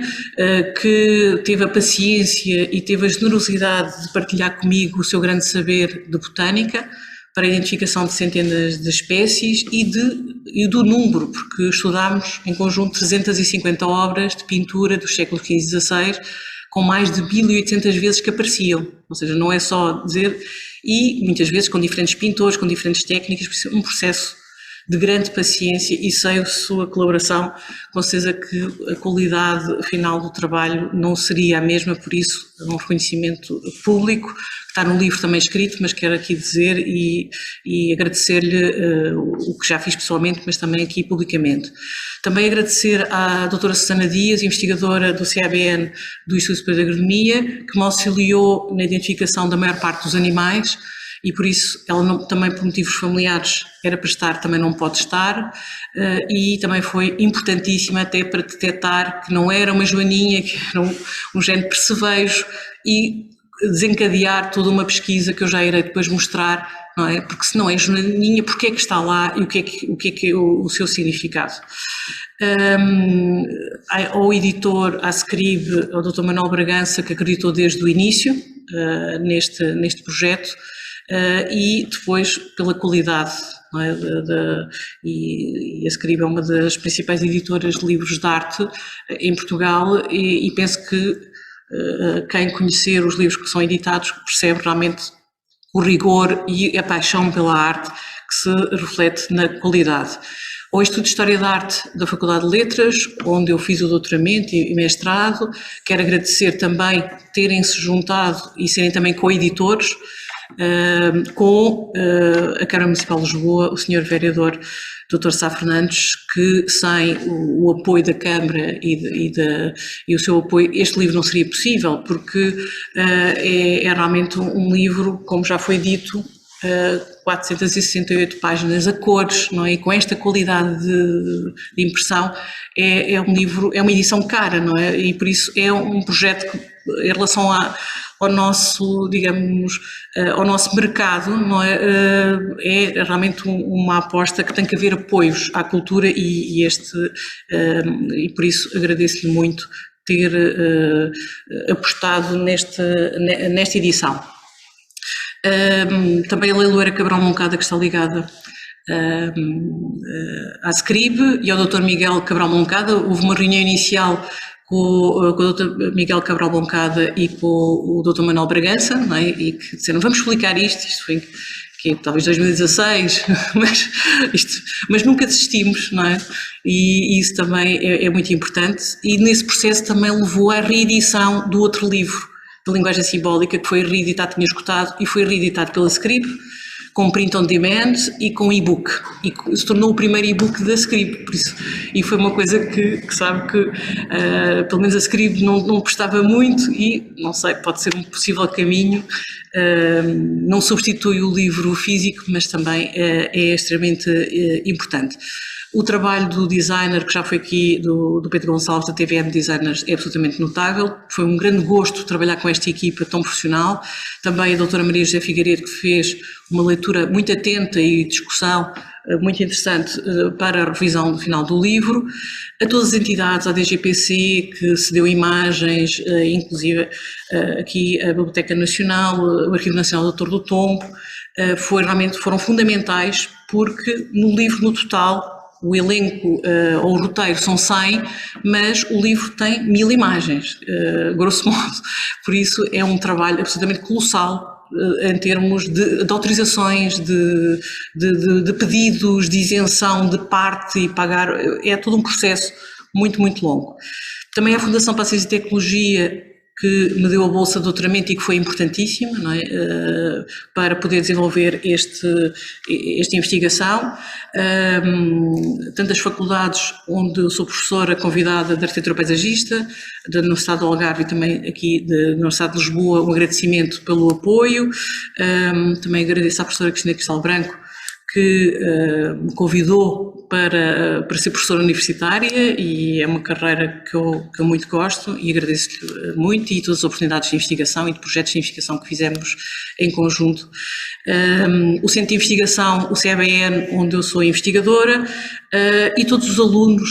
Speaker 4: que teve a paciência e teve a generosidade de partilhar comigo o seu grande saber de botânica, para a identificação de centenas de espécies e do número, porque estudámos em conjunto 350 obras de pintura dos séculos XV e XVI, com mais de 1800 vezes que apareciam, ou seja, não é só dizer, e muitas vezes com diferentes pintores, com diferentes técnicas, um processo de grande paciência, e sei a sua colaboração, com certeza que a qualidade final do trabalho não seria a mesma, por isso é um reconhecimento público, que está no livro também escrito, mas quero aqui dizer e agradecer-lhe o que já fiz pessoalmente, mas também aqui publicamente. Também agradecer à doutora Susana Dias, investigadora do CABN do Instituto Superior de Agronomia, que me auxiliou na identificação da maior parte dos animais, e por isso ela não, também por motivos familiares era para estar, também não pode estar, e também foi importantíssima até para detectar que não era uma joaninha, que era um género percevejo, e desencadear toda uma pesquisa que eu já irei depois mostrar, não é? Porque se não é jornalinha, porque é que está lá e o que é o seu significado? Ao editor, à Scribe, ao Dr. Manuel Bragança, que acreditou desde o início neste projeto, e depois pela qualidade, não é? E a Scribe é uma das principais editoras de livros de arte em Portugal, e penso que quem conhecer os livros que são editados percebe realmente o rigor e a paixão pela arte que se reflete na qualidade. Ao Instituto de História da Arte da Faculdade de Letras, onde eu fiz o doutoramento e mestrado, quero agradecer também terem-se juntado e serem também co-editores com a Câmara Municipal de Lisboa, o Sr. Vereador Dr. Sá Fernandes, que sem o apoio da Câmara e o seu apoio, este livro não seria possível, porque é realmente um livro, como já foi dito, 468 páginas a cores, não é? E com esta qualidade de impressão é um livro, é uma edição cara, não é? E por isso é um projeto que, em relação ao nosso, digamos, ao nosso mercado, não é? É realmente uma aposta que tem que haver apoios à cultura e por isso agradeço-lhe muito ter apostado nesta edição. Também a Leiloeira Cabral Moncada, que está ligada à Scribe, e ao Dr. Miguel Cabral Moncada. Houve uma reunião inicial com o Dr. Miguel Cabral Moncada e com o Dr. Manuel Bragança, não é? E que disseram, vamos publicar isto foi talvez 2016, mas nunca desistimos, não é? E isso também é muito importante, e nesse processo também levou à reedição do outro livro, da linguagem simbólica, que foi reeditado, tinha esgotado, e foi reeditado pela Scribe, com print on demand e com e-book, e se tornou o primeiro e-book da Scribe, por isso, e foi uma coisa que sabe que pelo menos a Scribe não prestava muito, e não sei, pode ser um possível caminho, não substitui o livro físico, mas também é extremamente importante. O trabalho do designer, que já foi aqui, do Pedro Gonçalves, da TVM Designers, é absolutamente notável. Foi um grande gosto trabalhar com esta equipa tão profissional. Também a doutora Maria José Figueiredo, que fez uma leitura muito atenta e discussão muito interessante para a revisão final do livro. A todas as entidades, a DGPC, que cedeu imagens, inclusive aqui a Biblioteca Nacional, o Arquivo Nacional Dr. do Tombo, foram fundamentais, porque no livro, no total, o elenco ou o roteiro são 100, mas o livro tem 1000 imagens, grosso modo. Por isso é um trabalho absolutamente colossal em termos de autorizações, de pedidos, de isenção de parte e pagar. É todo um processo muito, muito longo. Também a Fundação para a Ciência e Tecnologia, que me deu a bolsa de doutoramento e que foi importantíssima, não é? Para poder desenvolver esta investigação. Tantas faculdades onde eu sou professora convidada de arquitetura paisagista, da Universidade do Algarve e também aqui da Universidade de Lisboa, um agradecimento pelo apoio. Também agradeço à professora Cristina Cristal Branco, que me convidou para ser professora universitária, e é uma carreira que eu muito gosto, e agradeço-lhe muito, e todas as oportunidades de investigação e de projetos de investigação que fizemos em conjunto. O Centro de Investigação, o CABN, onde eu sou investigadora, e todos os alunos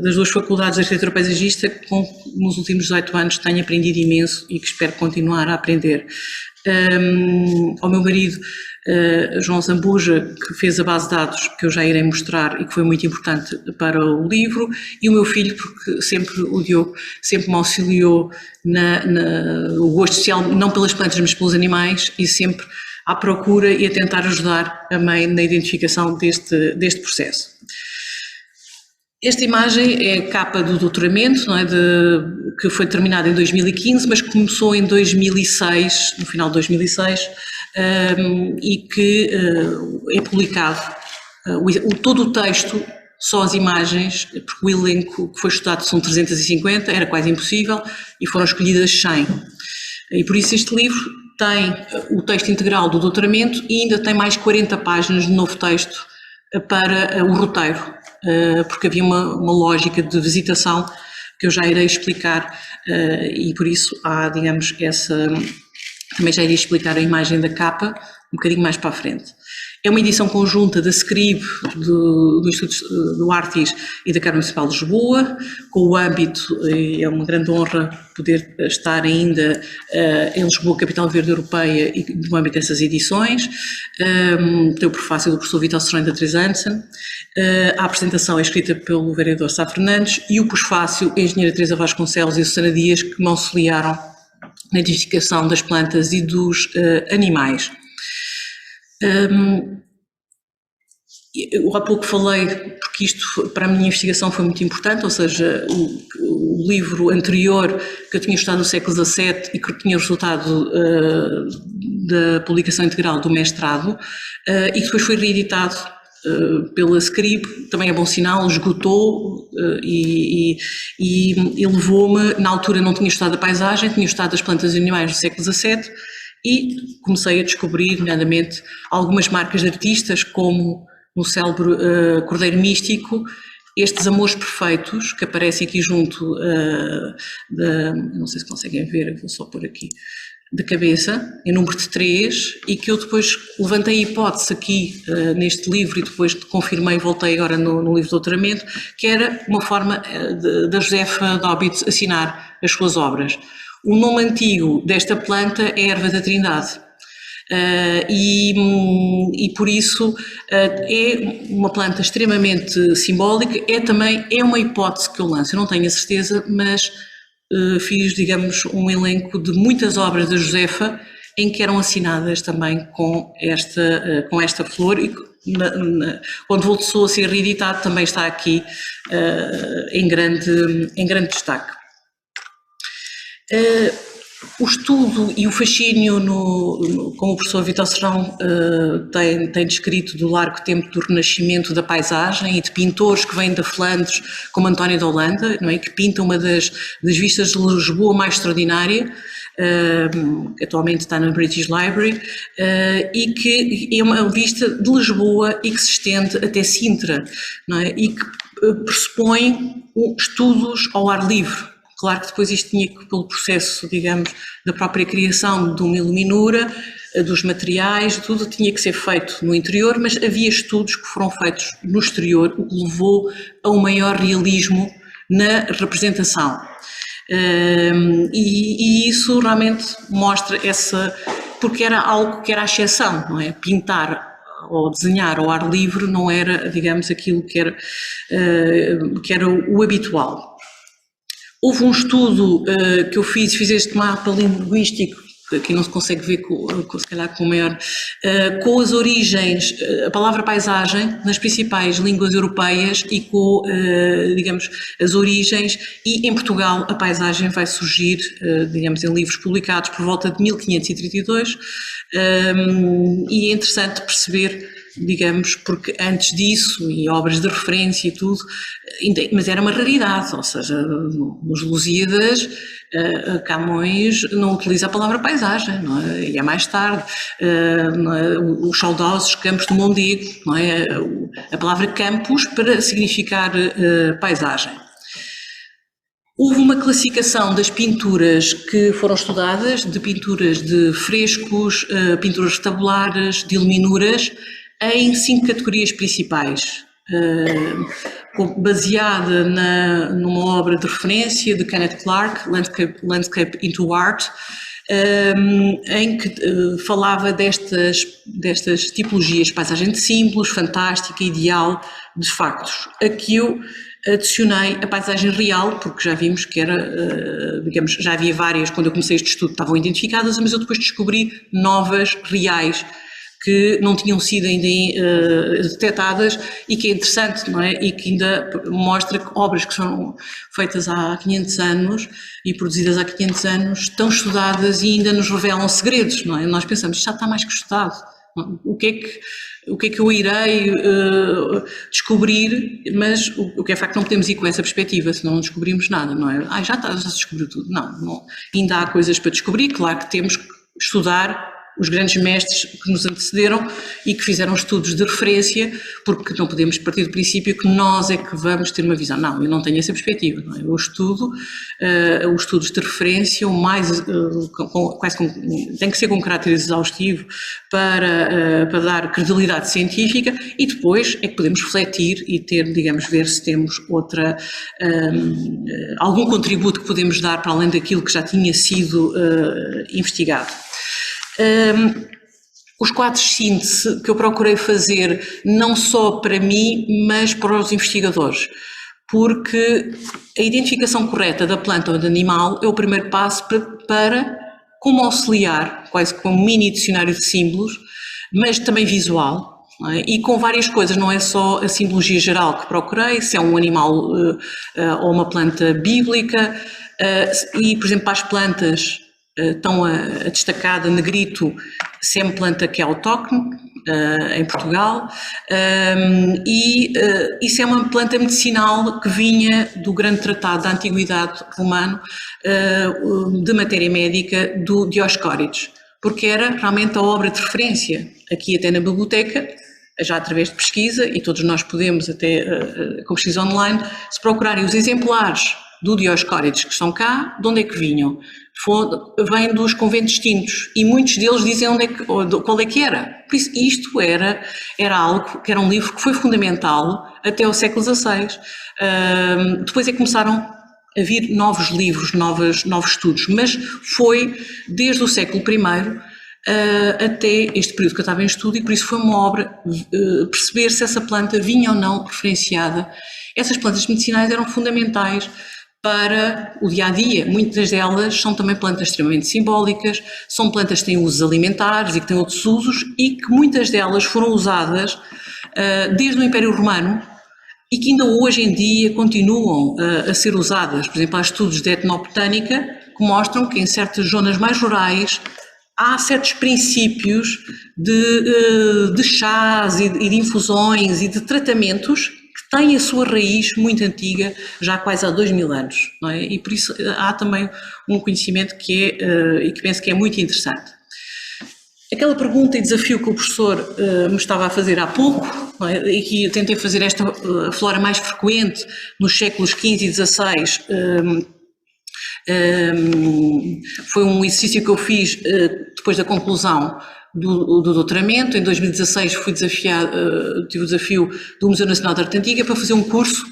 Speaker 4: das duas faculdades de arquitetura paisagista, que nos últimos 18 anos tenho aprendido imenso e que espero continuar a aprender. Ao meu marido, João Zambuja, que fez a base de dados, que eu já irei mostrar e que foi muito importante para o livro, e o meu filho, porque sempre o Diogo sempre me auxiliou o gosto social, não pelas plantas, mas pelos animais, e sempre à procura e a tentar ajudar a mãe na identificação deste processo. Esta imagem é a capa do doutoramento, não é, que foi terminada em 2015, mas começou em 2006, no final de 2006, e que é publicado. Todo o texto, só as imagens, porque o elenco que foi estudado são 350, era quase impossível, e foram escolhidas 100. E por isso este livro tem o texto integral do doutoramento e ainda tem mais 40 páginas de novo texto para o roteiro, porque havia uma lógica de visitação que eu já irei explicar, e por isso há, digamos, também já irei explicar a imagem da capa um bocadinho mais para a frente. É uma edição conjunta da Scribe, do Instituto do Artis e da Câmara Municipal de Lisboa, com o âmbito, é uma grande honra poder estar ainda em Lisboa, capital verde europeia, e no âmbito dessas edições. Tem o prefácio do professor Vitor Serrano da Teresa Hansen, a apresentação é escrita pelo vereador Sá Fernandes e o pós-fácio a engenheira Teresa Vasconcelos e a Susana Dias, que me auxiliaram na identificação das plantas e dos animais. Eu há pouco falei, porque isto para a minha investigação foi muito importante, ou seja, o livro anterior que eu tinha estudado no século XVII e que tinha o resultado da publicação integral do mestrado, e que depois foi reeditado pela Scribe, também é bom sinal, esgotou e levou-me, na altura não tinha estudado a paisagem, tinha estudado as plantas e animais do século XVII, e comecei a descobrir, nomeadamente, algumas marcas de artistas, como no célebre Cordeiro Místico, estes amores perfeitos, que aparecem aqui junto não sei se conseguem ver, eu vou só pôr aqui, de cabeça, em número de 3, e que eu depois levantei a hipótese aqui neste livro e depois confirmei e voltei agora no livro de doutoramento, que era uma forma da Josefa Dobbit assinar as suas obras. O nome antigo desta planta é erva da Trindade e por isso é uma planta extremamente simbólica, é uma hipótese que eu lanço, eu não tenho a certeza, mas fiz, digamos, um elenco de muitas obras da Josefa em que eram assinadas também com esta flor e quando voltou a ser reeditado também está aqui em grande destaque. O estudo e o fascínio, como o professor Vitor Serrão tem descrito, do largo tempo do renascimento da paisagem e de pintores que vêm da Flandres, como António de Holanda, não é? Que pinta uma das vistas de Lisboa mais extraordinária, que atualmente está na British Library, e que é uma vista de Lisboa e que se estende até Sintra, não é? E que pressupõe estudos ao ar livre. Claro que depois isto tinha que, pelo processo, digamos, da própria criação de uma iluminura, dos materiais, tudo tinha que ser feito no interior, mas havia estudos que foram feitos no exterior, o que levou a um maior realismo na representação. E isso realmente mostra porque era algo que era a exceção, não é? Pintar ou desenhar ao ar livre não era, digamos, aquilo que era o habitual. Houve um estudo que eu fiz este mapa linguístico, que aqui não se consegue ver se calhar com o maior, com as origens, a palavra paisagem nas principais línguas europeias e com, digamos, as origens, e em Portugal a paisagem vai surgir, digamos, em livros publicados por volta de 1532, e é interessante perceber, digamos, porque antes disso, e obras de referência e tudo, mas era uma raridade, ou seja, nos Lusíadas, Camões não utiliza a palavra paisagem, não é? E é mais tarde, não é? Os saudosos campos de Mondego, não é? A palavra campos para significar paisagem. Houve uma classificação das pinturas que foram estudadas, de pinturas de frescos, pinturas retabulares, de iluminuras, em 5 categorias principais, baseada numa obra de referência de Kenneth Clark, Landscape into Art, em que falava destas tipologias, paisagem de símbolos, fantástica, ideal, de factos. Aqui eu adicionei a paisagem real, porque já vimos que era, digamos, já havia várias, quando eu comecei este estudo estavam identificadas, mas eu depois descobri novas, reais, que não tinham sido ainda detectadas e que é interessante, não é? E que ainda mostra que obras que são feitas há 500 anos e produzidas há 500 anos estão estudadas e ainda nos revelam segredos, não é? Nós pensamos, isto já está mais que estudado, o que é que eu irei descobrir, mas o que é facto não podemos ir com essa perspectiva, senão não descobrimos nada, não é? Já se descobriu tudo. Não, ainda há coisas para descobrir, claro que temos que estudar os grandes mestres que nos antecederam e que fizeram estudos de referência, porque não podemos partir do princípio que nós é que vamos ter uma visão. Não, eu não tenho essa perspectiva. Não é? Eu estudo os estudos de referência, tem que ser com caráter exaustivo para dar credibilidade científica, e depois é que podemos refletir e ter, digamos, ver se temos algum contributo que podemos dar para além daquilo que já tinha sido investigado. Os quadros de síntese que eu procurei fazer não só para mim, mas para os investigadores, porque a identificação correta da planta ou do animal é o primeiro passo para como auxiliar, quase como um mini dicionário de símbolos, mas também visual, não é? E com várias coisas, não é só a simbologia geral que procurei, se é um animal ou uma planta bíblica, e por exemplo para as plantas estão a destacar de negrito se é uma planta que é autóctone em Portugal, e se é uma planta medicinal que vinha do grande tratado da Antiguidade romano de matéria médica do Dioscórides, porque era realmente a obra de referência, aqui até na biblioteca, já através de pesquisa, e todos nós podemos até com pesquisa online, se procurarem os exemplares do Dioscórides que estão cá, de onde é que vinham? Vêm dos conventos extintos, e muitos deles dizem qual é que era. Por isso, isto era algo que era um livro que foi fundamental até ao século XVI. Depois é que começaram a vir novos livros, novos estudos, mas foi desde o século I até este período que eu estava em estudo, e por isso foi uma obra perceber se essa planta vinha ou não referenciada. Essas plantas medicinais eram fundamentais para o dia-a-dia. Muitas delas são também plantas extremamente simbólicas, são plantas que têm usos alimentares e que têm outros usos, e que muitas delas foram usadas desde o Império Romano e que ainda hoje em dia continuam a ser usadas. Por exemplo, há estudos de etnobotânica que mostram que em certas zonas mais rurais há certos princípios de chás e de infusões e de tratamentos que têm a sua raiz muito antiga, já quase há 2000 anos, não é? E por isso há também um conhecimento que e que penso que é muito interessante. Aquela pergunta e desafio que o professor me estava a fazer há pouco, não é? E que eu tentei fazer esta flora mais frequente nos séculos XV e XVI, foi um exercício que eu fiz depois da conclusão do doutoramento. Em 2016 tive o desafio do Museu Nacional de Arte Antiga para fazer um curso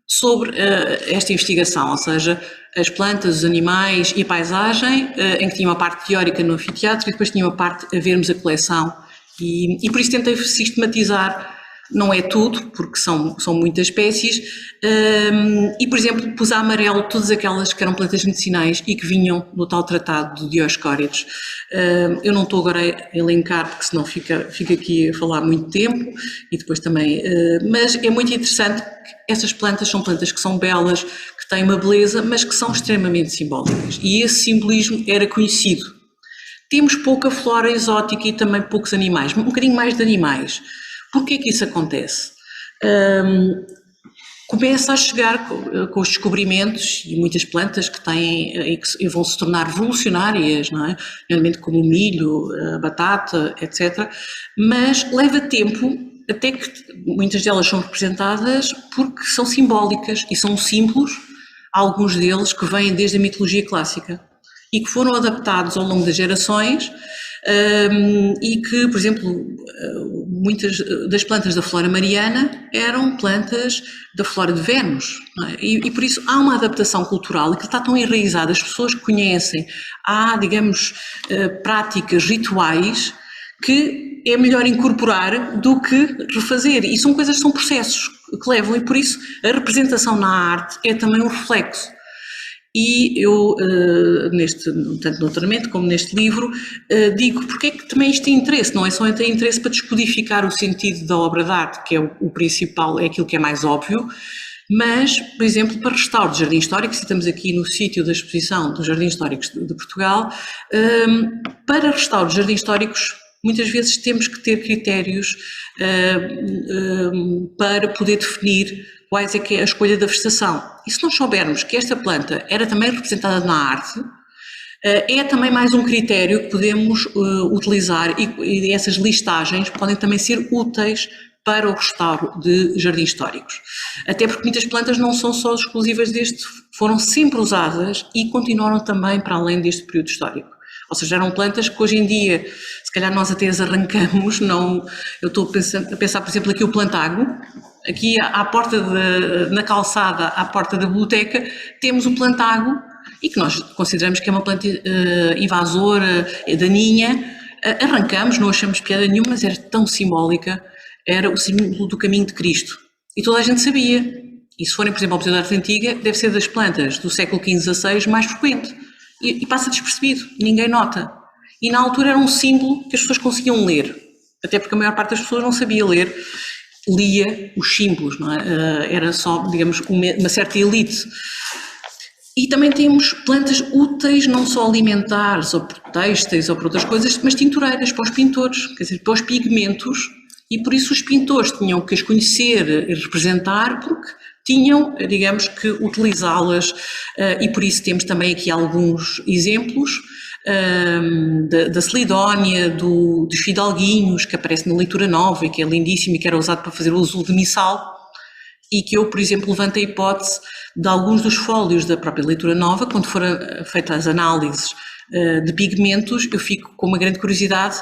Speaker 4: sobre esta investigação, ou seja, as plantas, os animais e a paisagem, em que tinha uma parte teórica no anfiteatro e depois tinha uma parte a vermos a coleção, e por isso tentei sistematizar. Não é tudo, porque são muitas espécies, e, por exemplo, pus a amarelo todas aquelas que eram plantas medicinais e que vinham do tal tratado de Dioscórides. Eu não estou agora a elencar, porque senão fica aqui a falar muito tempo, e depois também, mas é muito interessante que essas plantas são plantas que são belas, que têm uma beleza, mas que são extremamente simbólicas, e esse simbolismo era conhecido. Temos pouca flora exótica e também poucos animais, um bocadinho mais de animais. Porquê que isso acontece? Começa a chegar com os descobrimentos e muitas plantas que têm e vão se tornar revolucionárias, não é? Realmente como o milho, a batata, etc. Mas leva tempo até que muitas delas são representadas porque são simbólicas e são símbolos, alguns deles que vêm desde a mitologia clássica e que foram adaptados ao longo das gerações. E que, por exemplo, muitas das plantas da flora mariana eram plantas da flora de Vênus, não é? E por isso há uma adaptação cultural e que está tão enraizada, as pessoas que conhecem, há, digamos, práticas, rituais que é melhor incorporar do que refazer, e são processos que levam, e por isso a representação na arte é também um reflexo. E eu, tanto no doutoramento como neste livro, digo porque é que também isto tem interesse, não é só ter interesse para descodificar o sentido da obra de arte, que é o principal, é aquilo que é mais óbvio, mas, por exemplo, para restauro de jardins históricos, e estamos aqui no sítio da exposição dos Jardins Históricos de Portugal, para restauro de jardins históricos, muitas vezes temos que ter critérios para poder definir quais é que é a escolha da vegetação. E se nós soubermos que esta planta era também representada na arte, É também mais um critério que podemos utilizar e essas listagens podem também ser úteis para o restauro de jardins históricos. Até porque muitas plantas não são só exclusivas deste, foram sempre usadas e continuaram também para além deste período histórico. Ou seja, eram plantas que hoje em dia, se calhar nós até as arrancamos, eu estou a pensar, por exemplo, aqui o plantago, aqui à porta, na calçada, à porta da biblioteca, temos o plantago, e que nós consideramos que é uma planta invasora, daninha, arrancamos, não achamos piada nenhuma, mas era tão simbólica, era o símbolo do caminho de Cristo. E toda a gente sabia. E se forem, por exemplo, ao Museu da Arte Antiga, deve ser das plantas do século XV, XVI mais frequente. E passa despercebido, ninguém nota. E na altura era um símbolo que as pessoas conseguiam ler, até porque a maior parte das pessoas não sabia ler, lia os símbolos, não é? Era só, digamos, uma certa elite. E também temos plantas úteis, não só alimentares, ou por têxteis, ou por outras coisas, mas tintureiras para os pintores, quer dizer, para os pigmentos, e por isso os pintores tinham que as conhecer e representar, porque tinham, digamos, que utilizá-las, e por isso temos também aqui alguns exemplos da Celidónia, dos fidalguinhos, que aparece na leitura nova e que é lindíssimo e que era usado para fazer o azul de missal, e que eu, por exemplo, levanto a hipótese de alguns dos fólios da própria leitura nova, quando foram feitas as análises de pigmentos, eu fico com uma grande curiosidade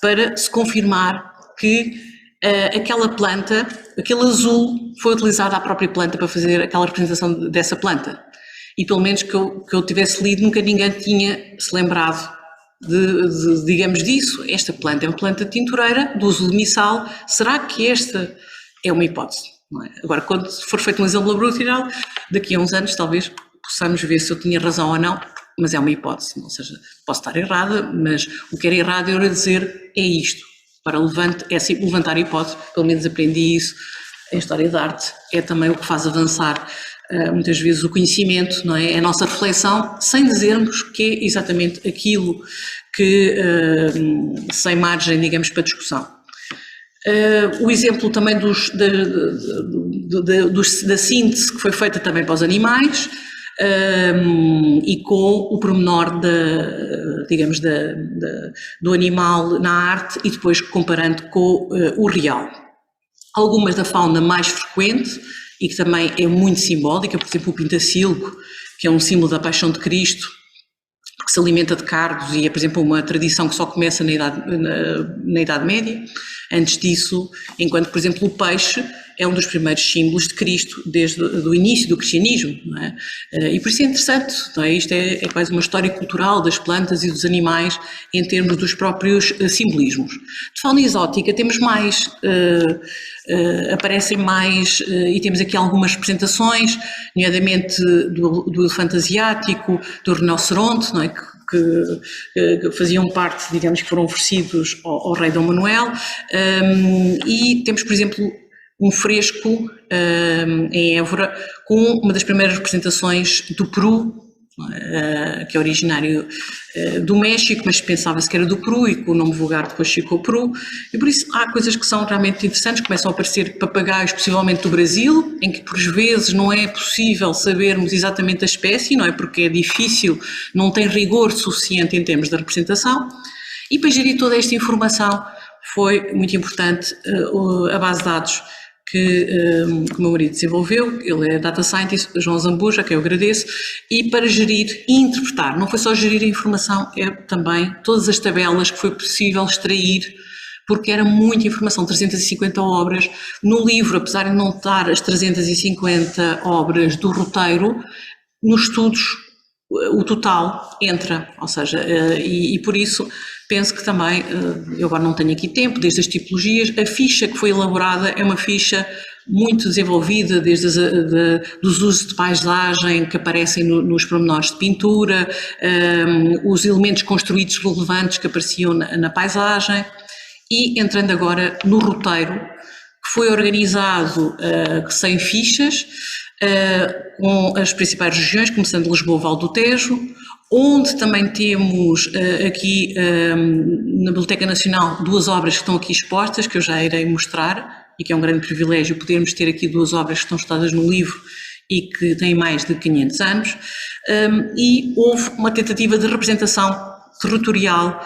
Speaker 4: para se confirmar que aquela planta, aquele azul, foi utilizado à própria planta para fazer aquela representação dessa planta. E pelo menos que eu tivesse lido, nunca ninguém tinha se lembrado digamos, disso. Esta planta é uma planta tintureira, do azul de missal. Será que esta é uma hipótese? Não é? Agora, quando for feito um exame laboratorial, daqui a uns anos talvez possamos ver se eu tinha razão ou não, mas é uma hipótese, ou seja, posso estar errada, mas o que era errado eu ia dizer é isto. Para levantar a hipótese, pelo menos aprendi isso em História da Arte, é também o que faz avançar muitas vezes o conhecimento, não é? É a nossa reflexão, sem dizermos que é exatamente aquilo que, sem margem, digamos, para discussão. O exemplo também da síntese que foi feita também para os animais, e com o pormenor digamos, do animal na arte e depois comparando com o real. Algumas da fauna mais frequente e que também é muito simbólica, por exemplo o pintacilgo, que é um símbolo da paixão de Cristo, que se alimenta de cardos e é, por exemplo, uma tradição que só começa na Idade Média. Antes disso, enquanto, por exemplo, o peixe é um dos primeiros símbolos de Cristo desde o início do cristianismo, não é? E por isso é interessante, não é? Isto é quase uma história cultural das plantas e dos animais em termos dos próprios simbolismos. De fauna exótica temos mais, aparecem mais, e temos aqui algumas representações, nomeadamente do elefante asiático, do rinoceronte, não é? Que faziam parte, digamos, que foram oferecidos ao rei Dom Manuel, e temos, por exemplo, um fresco em Évora com uma das primeiras representações do Peru, que é originário do México, mas pensava-se que era do Peru e com o nome vulgar depois ficou Peru, e por isso há coisas que são realmente interessantes, começam a aparecer papagaios possivelmente do Brasil, em que por vezes não é possível sabermos exatamente a espécie, não é, porque é difícil, não tem rigor suficiente em termos de representação, e para gerir toda esta informação foi muito importante a base de dados que o meu marido desenvolveu, ele é Data Scientist, João Zambuja, que eu agradeço, e para gerir e interpretar, não foi só gerir a informação, é também todas as tabelas que foi possível extrair, porque era muita informação, 350 obras. No livro, apesar de não estar as 350 obras do roteiro, nos estudos o total entra, ou seja, e por isso penso que também, eu agora não tenho aqui tempo, desde as tipologias, a ficha que foi elaborada é uma ficha muito desenvolvida, desde dos usos de paisagem que aparecem nos pormenores de pintura, os elementos construídos relevantes que apareciam na paisagem, e entrando agora no roteiro, que foi organizado 100 fichas, com as principais regiões, começando de Lisboa, Val do Tejo, onde também temos aqui na Biblioteca Nacional 2 obras que estão aqui expostas, que eu já irei mostrar, e que é um grande privilégio podermos ter aqui 2 obras que estão estudadas no livro e que tem mais de 500 anos, e houve uma tentativa de representação territorial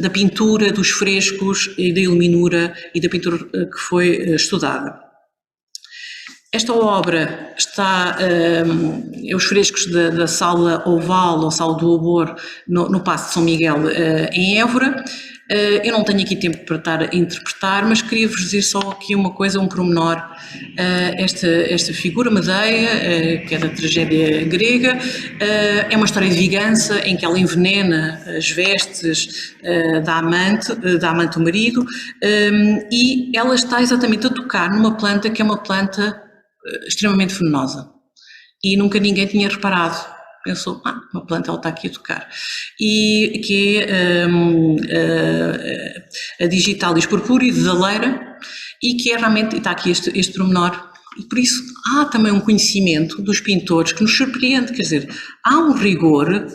Speaker 4: da pintura, dos frescos e da iluminura e da pintura que foi estudada. Esta obra está, os frescos da Sala Oval, ou Sala do Obor, no Paço de São Miguel, em Évora. Eu não tenho aqui tempo para estar a interpretar, mas queria-vos dizer só aqui uma coisa, um pormenor. Esta figura Medeia, que é da tragédia grega, é uma história de vingança em que ela envenena as vestes da amante do marido, e ela está exatamente a tocar numa planta que é uma planta extremamente venenosa. E nunca ninguém tinha reparado. Pensou, uma planta, ela está aqui a tocar. E que é a Digitalis purpúrea da Leira, e que é realmente, está aqui este pormenor. E por isso há também um conhecimento dos pintores que nos surpreende, quer dizer, há um rigor,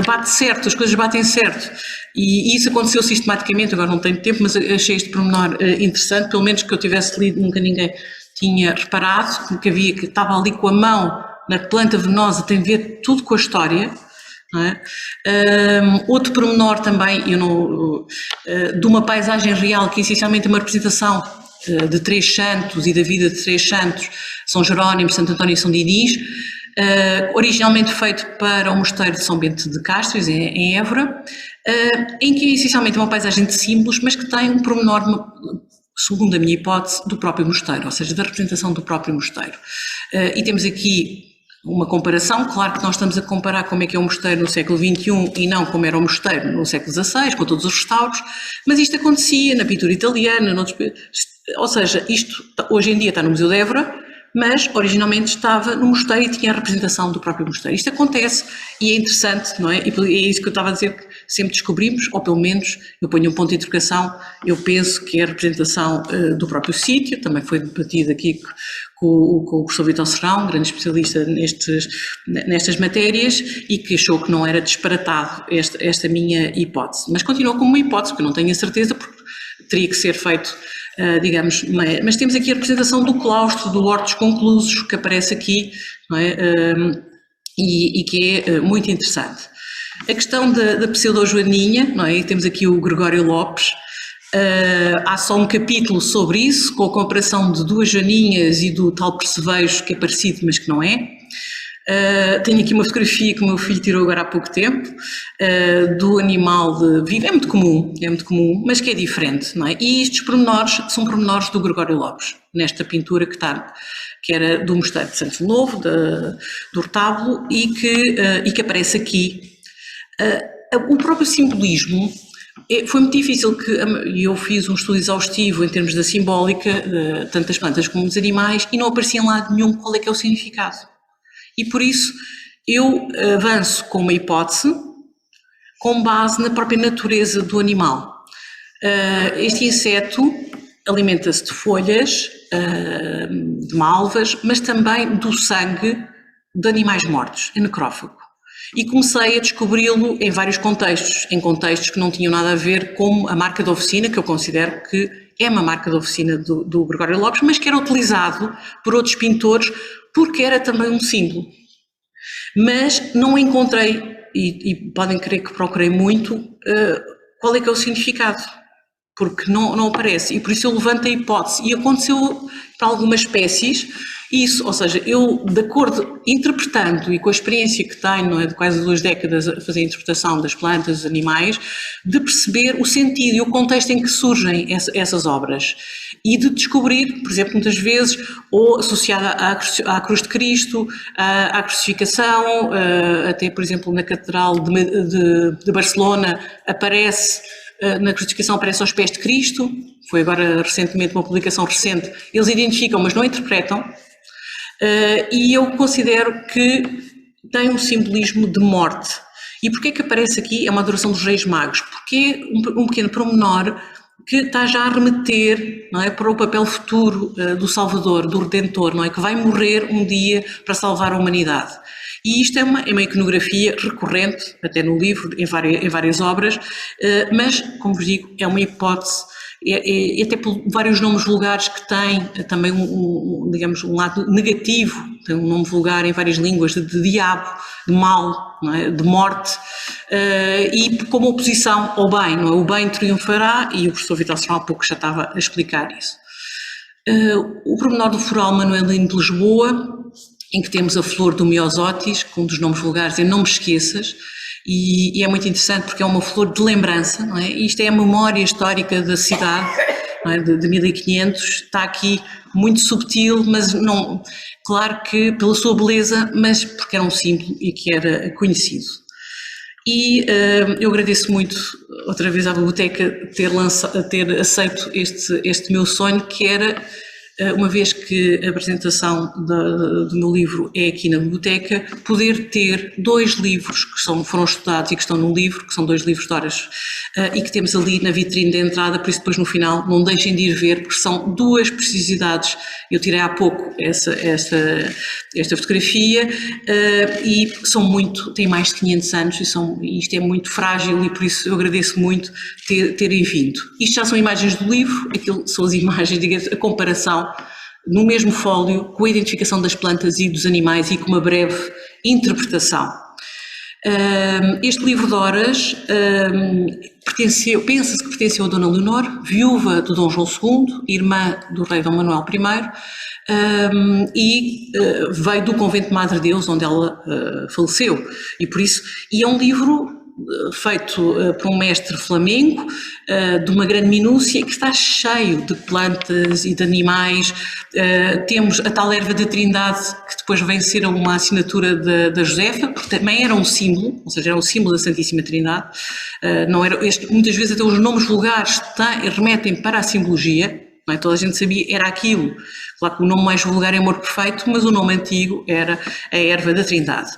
Speaker 4: bate certo, as coisas batem certo. E isso aconteceu sistematicamente, agora não tenho tempo, mas achei este pormenor interessante, pelo menos que eu tivesse lido, nunca ninguém tinha reparado, que estava ali com a mão na planta venenosa, tem a ver tudo com a história. Não é? Outro pormenor também, de uma paisagem real, que essencialmente é uma representação de três santos e da vida de três santos, São Jerónimo, Santo António e São Dinis, originalmente feito para o Mosteiro de São Bento de Castro, em Évora, em que é essencialmente uma paisagem de símbolos, mas que tem um pormenor, segundo a minha hipótese, do próprio mosteiro, ou seja, da representação do próprio mosteiro. E temos aqui uma comparação, claro que nós estamos a comparar como é que é o mosteiro no século XXI e não como era o mosteiro no século XVI, com todos os restauros, mas isto acontecia na pintura italiana, ou seja, isto hoje em dia está no Museu de Évora, mas originalmente estava no mosteiro e tinha a representação do próprio mosteiro. Isto acontece e é interessante, não é? E é isso que eu estava a dizer, que sempre descobrimos, ou pelo menos eu ponho um ponto de interrogação, eu penso que é a representação do próprio sítio, também foi debatido aqui com o professor Vítor Serrão, grande especialista nestas matérias, e que achou que não era disparatado esta minha hipótese. Mas continua como uma hipótese, porque eu não tenho a certeza, porque teria que ser feito, digamos, mas temos aqui a representação do claustro, do Hortos Conclusos, que aparece aqui, não é? E que é muito interessante. A questão da pseudo-joaninha, não é? E temos aqui o Gregório Lopes, há só um capítulo sobre isso, com a comparação de duas joaninhas e do tal percevejo que é parecido, mas que não é. Tenho aqui uma fotografia que o meu filho tirou agora há pouco tempo, do animal vivo, é muito comum, mas que é diferente, não é? E estes pormenores são pormenores do Gregório Lopes, nesta pintura que era do Mosteiro de Santo Novo, do retábulo, e que aparece aqui. O próprio simbolismo, foi muito difícil, e eu fiz um estudo exaustivo em termos da simbólica, tanto das plantas como dos animais, e não aparecia em lado nenhum qual é que é o significado. E por isso eu avanço com uma hipótese com base na própria natureza do animal. Este inseto alimenta-se de folhas, de malvas, mas também do sangue de animais mortos, é necrófago. E comecei a descobri-lo em vários contextos, em contextos que não tinham nada a ver com a marca da oficina, que eu considero que é uma marca da oficina do Gregório Lopes, mas que era utilizado por outros pintores porque era também um símbolo. Mas não encontrei, e podem crer que procurei muito, qual é que é o significado, porque não aparece, e por isso eu levanto a hipótese, e aconteceu para algumas espécies isso, ou seja, eu, de acordo, interpretando e com a experiência que tenho, não é, de quase 2 décadas a fazer a interpretação das plantas, dos animais, de perceber o sentido e o contexto em que surgem essas obras e de descobrir, por exemplo, muitas vezes, ou associada à Cruz de Cristo, à crucificação, até, por exemplo, na Catedral de Barcelona aparece, na crucificação aparece aos pés de Cristo, foi agora recentemente uma publicação recente, eles identificam, mas não interpretam. E eu considero que tem um simbolismo de morte. E porquê que aparece aqui? É uma adoração dos Reis Magos, porque é um pequeno pormenor que está já a remeter, não é, para o papel futuro do Salvador, do Redentor, não é, que vai morrer um dia para salvar a humanidade. E isto é uma iconografia recorrente, até no livro, em várias obras, mas, como vos digo, é uma hipótese, e até por vários nomes vulgares que tem também digamos, um lado negativo, tem um nome vulgar em várias línguas, de diabo, de mal, não é? De morte, e como oposição ao bem, não é? O bem triunfará, e o professor Vital Serrão há pouco já estava a explicar isso. O pormenor do Floral Manuelino de Lisboa, em que temos a flor do Myosotis, com um dos nomes vulgares é Não Me Esqueças, e é muito interessante porque é uma flor de lembrança, não é? Isto é a memória histórica da cidade, não é? de 1500, está aqui muito subtil, mas não, claro que pela sua beleza, mas porque era um símbolo e que era conhecido. E eu agradeço muito, outra vez à biblioteca, ter aceito este meu sonho, que era, uma vez que a apresentação do meu livro é aqui na biblioteca, poder ter 2 livros que foram estudados e que estão no livro, que são 2 livros de horas, e que temos ali na vitrine de entrada, por isso depois no final não deixem de ir ver, porque são 2 preciosidades. Eu tirei há pouco esta fotografia, e têm mais de 500 anos, e isto é muito frágil, e por isso eu agradeço muito terem vindo. Isto já são imagens do livro, aquilo são as imagens, digamos, a comparação no mesmo fólio, com a identificação das plantas e dos animais e com uma breve interpretação. Este livro de horas pensa-se que pertenceu a Dona Leonor, viúva do Dom João II, irmã do rei Dom Manuel I, e veio do convento de Madre Deus, onde ela faleceu, e é um livro feito por um mestre flamengo, de uma grande minúcia, que está cheio de plantas e de animais. Temos a tal erva da Trindade, que depois vem ser uma assinatura da Josefa, que também era um símbolo, ou seja, era um símbolo da Santíssima Trindade. Muitas vezes até os nomes vulgares remetem para a simbologia, não é? Toda a gente sabia, era aquilo. Claro que o nome mais vulgar é Amor Perfeito, mas o nome antigo era a erva da Trindade.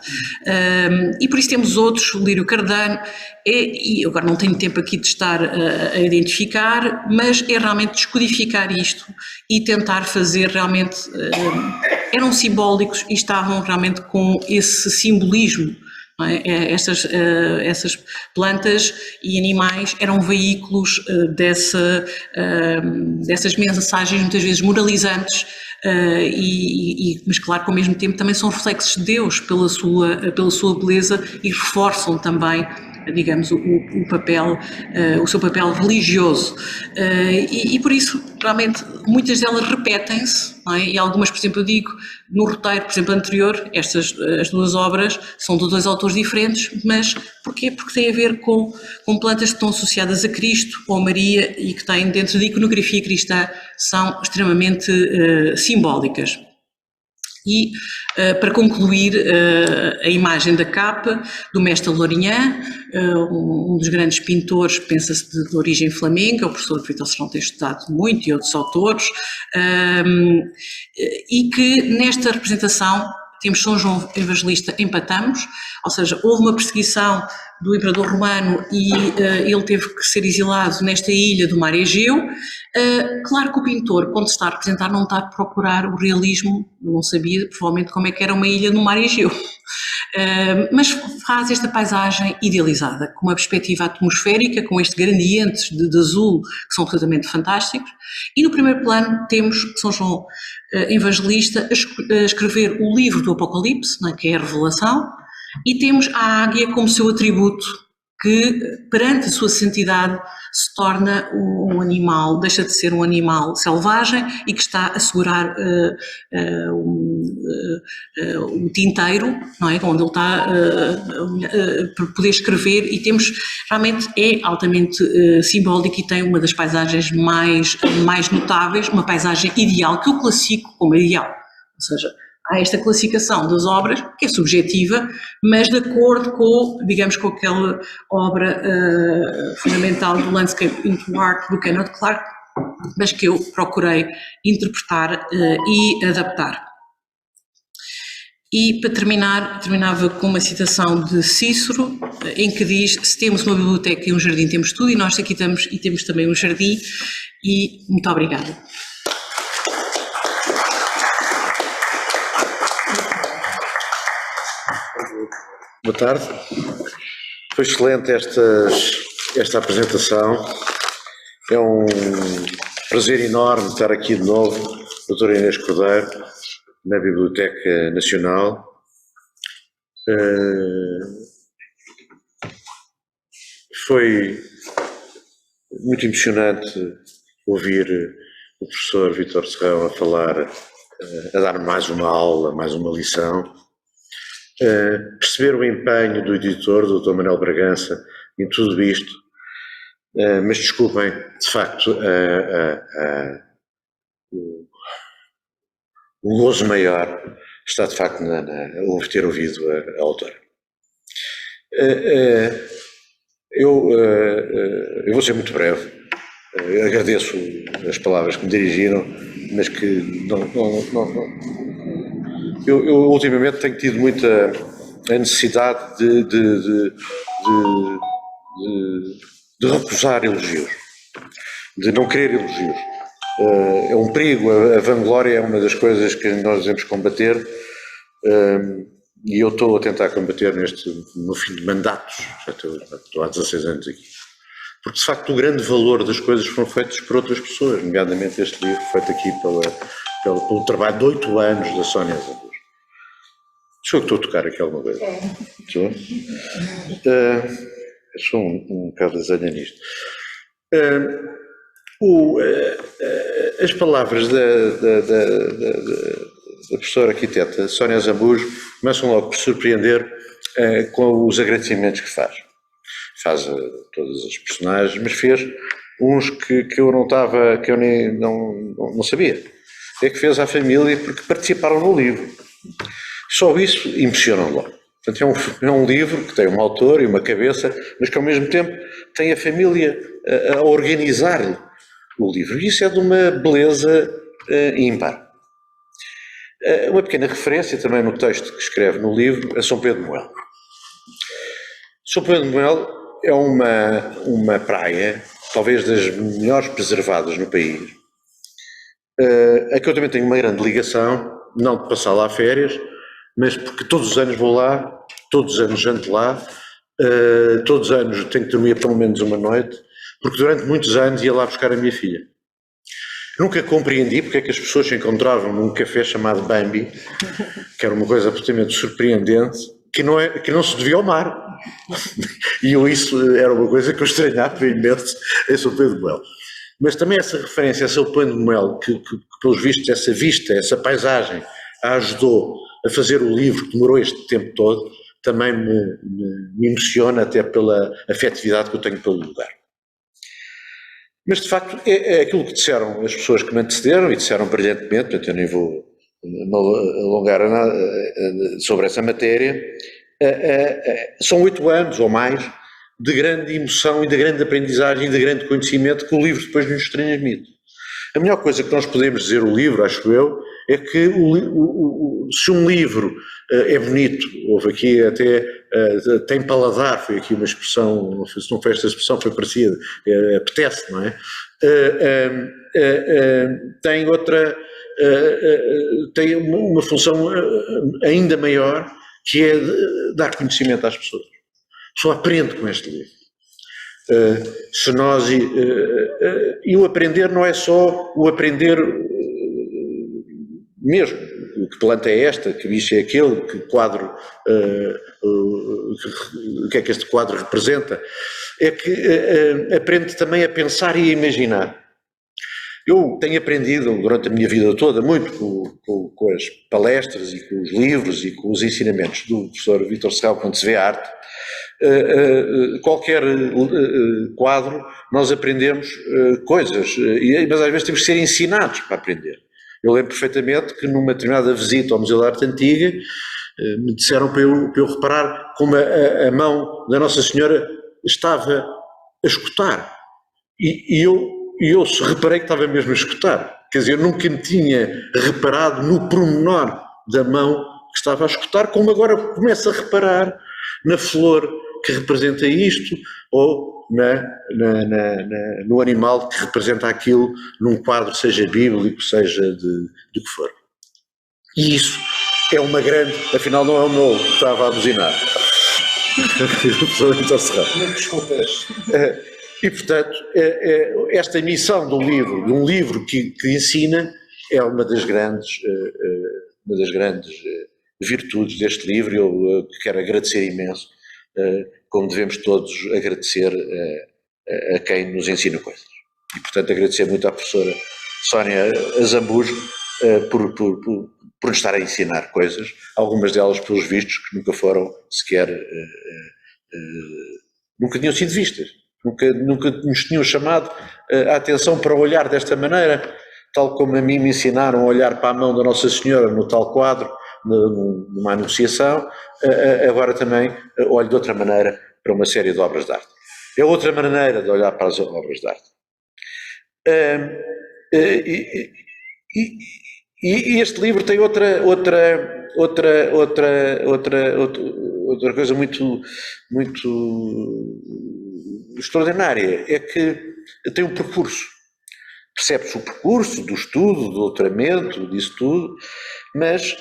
Speaker 4: E por isso temos outros, o lírio cardano, e agora não tenho tempo aqui de estar a identificar, mas é realmente descodificar isto e tentar fazer realmente, eram simbólicos e estavam realmente com esse simbolismo. É? Essas plantas e animais eram veículos dessas mensagens muitas vezes moralizantes, mas claro que ao mesmo tempo também são reflexos de Deus pela sua beleza, e reforçam também, digamos, o seu papel religioso, e por isso realmente muitas delas repetem-se, não é? E algumas, por exemplo, eu digo no roteiro, por exemplo, anterior, as 2 obras são de 2 autores diferentes, mas porquê? Porque tem a ver com plantas que estão associadas a Cristo ou a Maria e que têm, dentro da iconografia cristã, são extremamente simbólicas. E, para concluir, a imagem da capa do mestre Lourinhã, um dos grandes pintores, pensa-se de origem flamenga, o professor Vital Serrão tem estudado muito, e outros autores, e que nesta representação temos São João Evangelista em Patamos, ou seja, houve uma perseguição do imperador romano e ele teve que ser exilado nesta ilha do mar Egeu. Claro que o pintor, quando se está a representar, não está a procurar o realismo, não sabia provavelmente como é que era uma ilha no mar Egeu, mas faz esta paisagem idealizada, com uma perspectiva atmosférica, com estes gradientes de azul que são absolutamente fantásticos, e no primeiro plano temos São João Evangelista a escrever o livro do Apocalipse, não é, que é a Revelação, e temos a águia como seu atributo, que perante a sua santidade se torna um animal, deixa de ser um animal selvagem e que está a segurar um tinteiro, não é? Onde ele está para poder escrever, e temos, realmente é altamente simbólico e tem uma das paisagens mais notáveis, uma paisagem ideal, que eu classifico como ideal, ou seja, há esta classificação das obras, que é subjetiva, mas de acordo com, digamos, com aquela obra fundamental do Landscape into Art do Kenneth Clark, mas que eu procurei interpretar e adaptar. E para terminar, terminava com uma citação de Cícero, em que diz: se temos uma biblioteca e um jardim, temos tudo, e nós aqui estamos e temos também um jardim, e muito obrigada.
Speaker 2: Boa tarde. Foi excelente esta apresentação. É um prazer enorme estar aqui de novo, doutora Inês Cordeiro, na Biblioteca Nacional. Foi muito emocionante ouvir o professor Vítor Serrão a falar, a dar mais uma aula, mais uma lição. Perceber o empenho do editor, do Dr. Manuel Bragança, em tudo isto, mas desculpem, de facto, o gozo maior está de facto ter ouvido a autora. Eu vou ser muito breve. Agradeço as palavras que me dirigiram, mas que eu ultimamente tenho tido muita a necessidade de recusar elogios, de não querer elogios. É um perigo, a vanglória é uma das coisas que nós devemos combater, e eu estou a tentar combater no fim de mandatos, já estou há 16 anos aqui. Porque, de facto, o grande valor das coisas foram feitas por outras pessoas, nomeadamente este livro feito aqui pelo trabalho de 8 anos da Sónia Zambujo. Sou eu que estou a tocar aqui alguma coisa? Sou? Eu sou um bocado desenha nisto. As palavras da professora arquiteta Sónia Zambujo começam logo por surpreender com os agradecimentos que faz. Faz a todas as personagens, mas fez uns que eu não sabia. É que fez à família porque participaram no livro. Só isso emociona logo. Portanto, é um livro que tem um autor e uma cabeça, mas que ao mesmo tempo tem a família a organizar o livro. E isso é de uma beleza ímpar. Uma pequena referência também no texto que escreve no livro a São Pedro de Moel. São Pedro de Moel é uma praia, talvez das melhores preservadas no país, a que eu também tenho uma grande ligação, não de passar lá férias, mas porque todos os anos vou lá, todos os anos janto lá, todos os anos tenho que dormir pelo menos uma noite, porque durante muitos anos ia lá buscar a minha filha. Nunca compreendi porque é que as pessoas se encontravam num café chamado Bambi, que era uma coisa absolutamente surpreendente, que não se devia ao mar. E isso era uma coisa que eu estranhava imenso em São Pedro de Moel. Mas também essa referência a São Pedro de Moel, que pelos vistos essa vista, essa paisagem, a ajudou a fazer o livro que demorou este tempo todo, também me emociona até pela afetividade que eu tenho pelo lugar. Mas de facto é aquilo que disseram as pessoas que me antecederam, e disseram brilhantemente, portanto eu nem vou alongar sobre essa matéria. São 8 anos ou mais de grande emoção e de grande aprendizagem e de grande conhecimento que o livro depois nos transmite. A melhor coisa que nós podemos dizer o livro, acho eu, é que se um livro é bonito, houve aqui até, tem paladar, foi aqui uma expressão, não sei se não foi esta expressão, foi parecida, apetece, não é? Tem outra, tem uma função ainda maior, que é dar conhecimento às pessoas. Só aprende com este livro. Se nós, e o aprender não é só o aprender mesmo, que planta é esta, que bicho é aquele, que quadro, o que é que este quadro representa, é que aprende também a pensar e a imaginar. Eu tenho aprendido durante a minha vida toda muito com as palestras e com os livros e com os ensinamentos do professor Vítor Serrão, quando se vê arte. Qualquer quadro nós aprendemos coisas, mas às vezes temos que ser ensinados para aprender. Eu lembro perfeitamente que numa determinada visita ao Museu da Arte Antiga me disseram para eu reparar como a mão da Nossa Senhora estava a escutar, e eu reparei que estava mesmo a escutar. Quer dizer, eu nunca me tinha reparado no pormenor da mão que estava a escutar, como agora começo a reparar na flor que representa isto, ou no animal que representa aquilo, num quadro, seja bíblico, seja do que for. E isso é uma grande, afinal não é o meu que estava a buzinar. professor Vítor Serrão. E, portanto, esta missão de um livro que ensina, é uma das grandes virtudes deste livro. Eu quero agradecer imenso, como devemos todos agradecer a quem nos ensina coisas. E, portanto, agradecer muito à professora Sónia Zambujo por nos estar a ensinar coisas, algumas delas, pelos vistos, que nunca foram sequer, nunca tinham sido vistas, nunca nos tinham chamado a atenção para olhar desta maneira, tal como a mim me ensinaram a olhar para a mão da Nossa Senhora no tal quadro, numa anunciação. Agora também olho de outra maneira para uma série de obras de arte. É outra maneira de olhar para as obras de arte. E este livro tem outra coisa muito extraordinária, é que tem um percurso. Percebe-se o percurso do estudo, do doutoramento, disso tudo, mas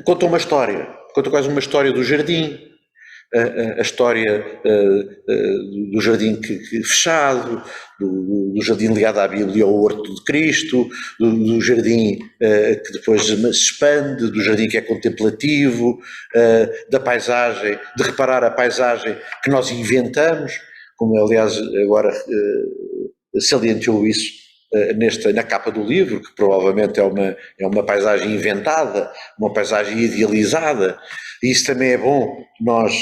Speaker 2: conta uma história, conta quase uma história do jardim, a história do jardim fechado, do jardim ligado à Bíblia ao Horto de Cristo, do jardim que depois se expande, do jardim que é contemplativo, da paisagem, de reparar a paisagem que nós inventamos, como aliás agora salientou isso na capa do livro, que provavelmente é uma paisagem inventada, uma paisagem idealizada. E isso também é bom nós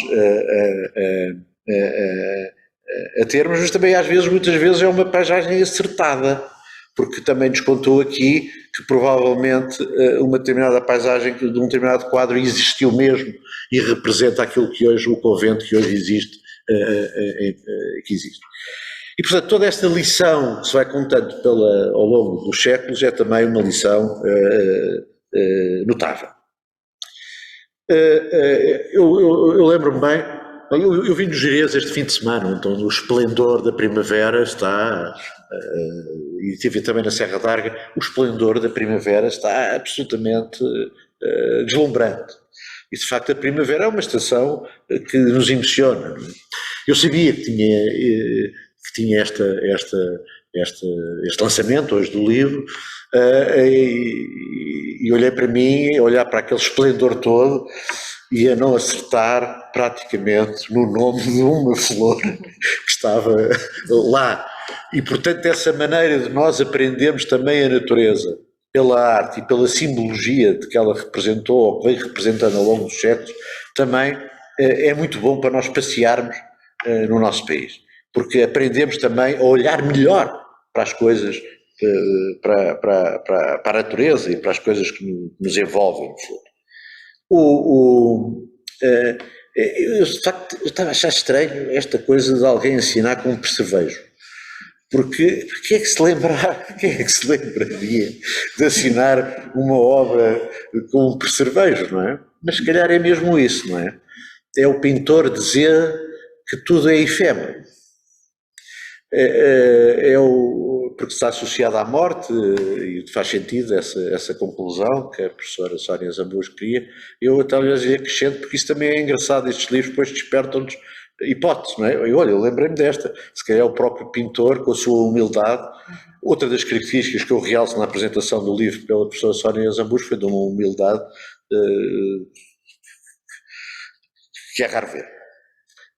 Speaker 2: a termos, mas também muitas vezes é uma paisagem acertada, porque também nos contou aqui que provavelmente uma determinada paisagem de um determinado quadro existiu mesmo e representa aquilo que hoje, o convento que hoje existe, que existe. E, portanto, toda esta lição que se vai contando ao longo dos séculos é também uma lição notável. Eu lembro-me bem, eu vim dos Jerez este fim de semana, então o esplendor da primavera está, e estive também na Serra d'Arga, o esplendor da primavera está absolutamente deslumbrante. E, de facto, a primavera é uma estação que nos emociona. Não é? Eu sabia que tinha este lançamento hoje do livro, e olhei para mim, olhar para aquele esplendor todo e a não acertar praticamente no nome de uma flor que estava lá. E, portanto, essa maneira de nós aprendermos também a natureza pela arte e pela simbologia de que ela representou ou que veio representando ao longo dos séculos, também é muito bom para nós passearmos no nosso país, porque aprendemos também a olhar melhor para as coisas, para a natureza e para as coisas que nos envolvem. Eu, de facto, estava a achar estranho esta coisa de alguém ensinar com um percevejo, porque quem é que se lembraria de assinar uma obra com um percevejo, não é? Mas se calhar é mesmo isso, não é? É o pintor dizer que tudo é efêmero. Porque está associado à morte, e faz sentido essa conclusão que a professora Sónia Zambujo queria. Eu até lhe acrescento, porque isso também é engraçado, estes livros depois despertam-nos hipóteses, não é? Olha, eu lembrei-me desta, se calhar o próprio pintor, com a sua humildade. Outra das características que eu realço na apresentação do livro pela professora Sónia Zambujo foi de uma humildade que é raro ver.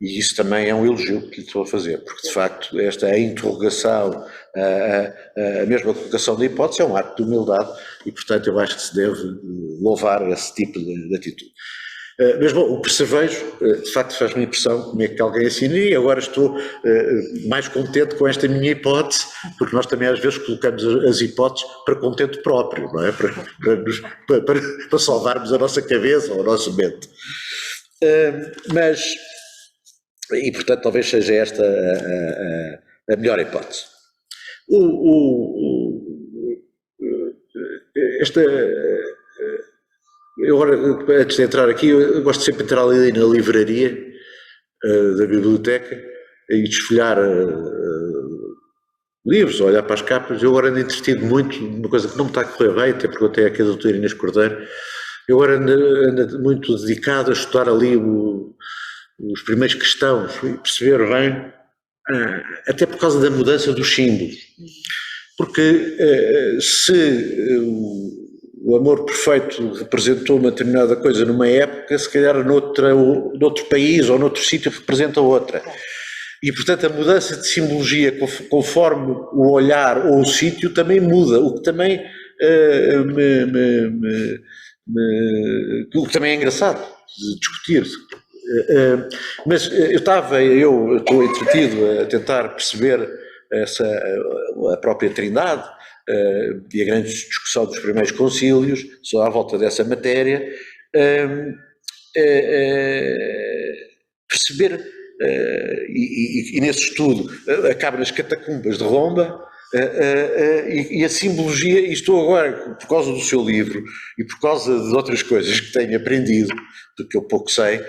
Speaker 2: E isso também é um elogio que lhe estou a fazer, porque de facto esta interrogação, a mesma colocação da hipótese é um ato de humildade e, portanto, eu acho que se deve louvar esse tipo de atitude. Mas, bom, o percevejo, de facto, faz-me impressão como é que alguém assina, e agora estou mais contente com esta minha hipótese, porque nós também às vezes colocamos as hipóteses para contento próprio, não é? Para salvarmos a nossa cabeça ou a nossa mente. E, portanto, talvez seja esta a melhor hipótese. Eu agora, antes de entrar aqui, eu gosto sempre de entrar ali na livraria da biblioteca e desfolhar livros, olhar para as capas. Eu agora ando entretido muito numa coisa que não me está a correr bem, até perguntei aqui a doutora Inês Cordeiro, Eu agora ando muito dedicado a estudar ali os primeiros cristãos e perceber bem, até por causa da mudança dos símbolos. Porque se o amor perfeito representou uma determinada coisa numa época, se calhar noutro país ou noutro sítio representa outra. E, portanto, a mudança de simbologia conforme o olhar ou o sítio também muda, o que também, o que também é engraçado de discutir. Mas eu estou entretido a tentar perceber a própria Trindade e a grande discussão dos primeiros concílios, só à volta dessa matéria, perceber, e nesse estudo acaba nas catacumbas de Roma, e a simbologia, e estou agora, por causa do seu livro e por causa de outras coisas que tenho aprendido, do que eu pouco sei,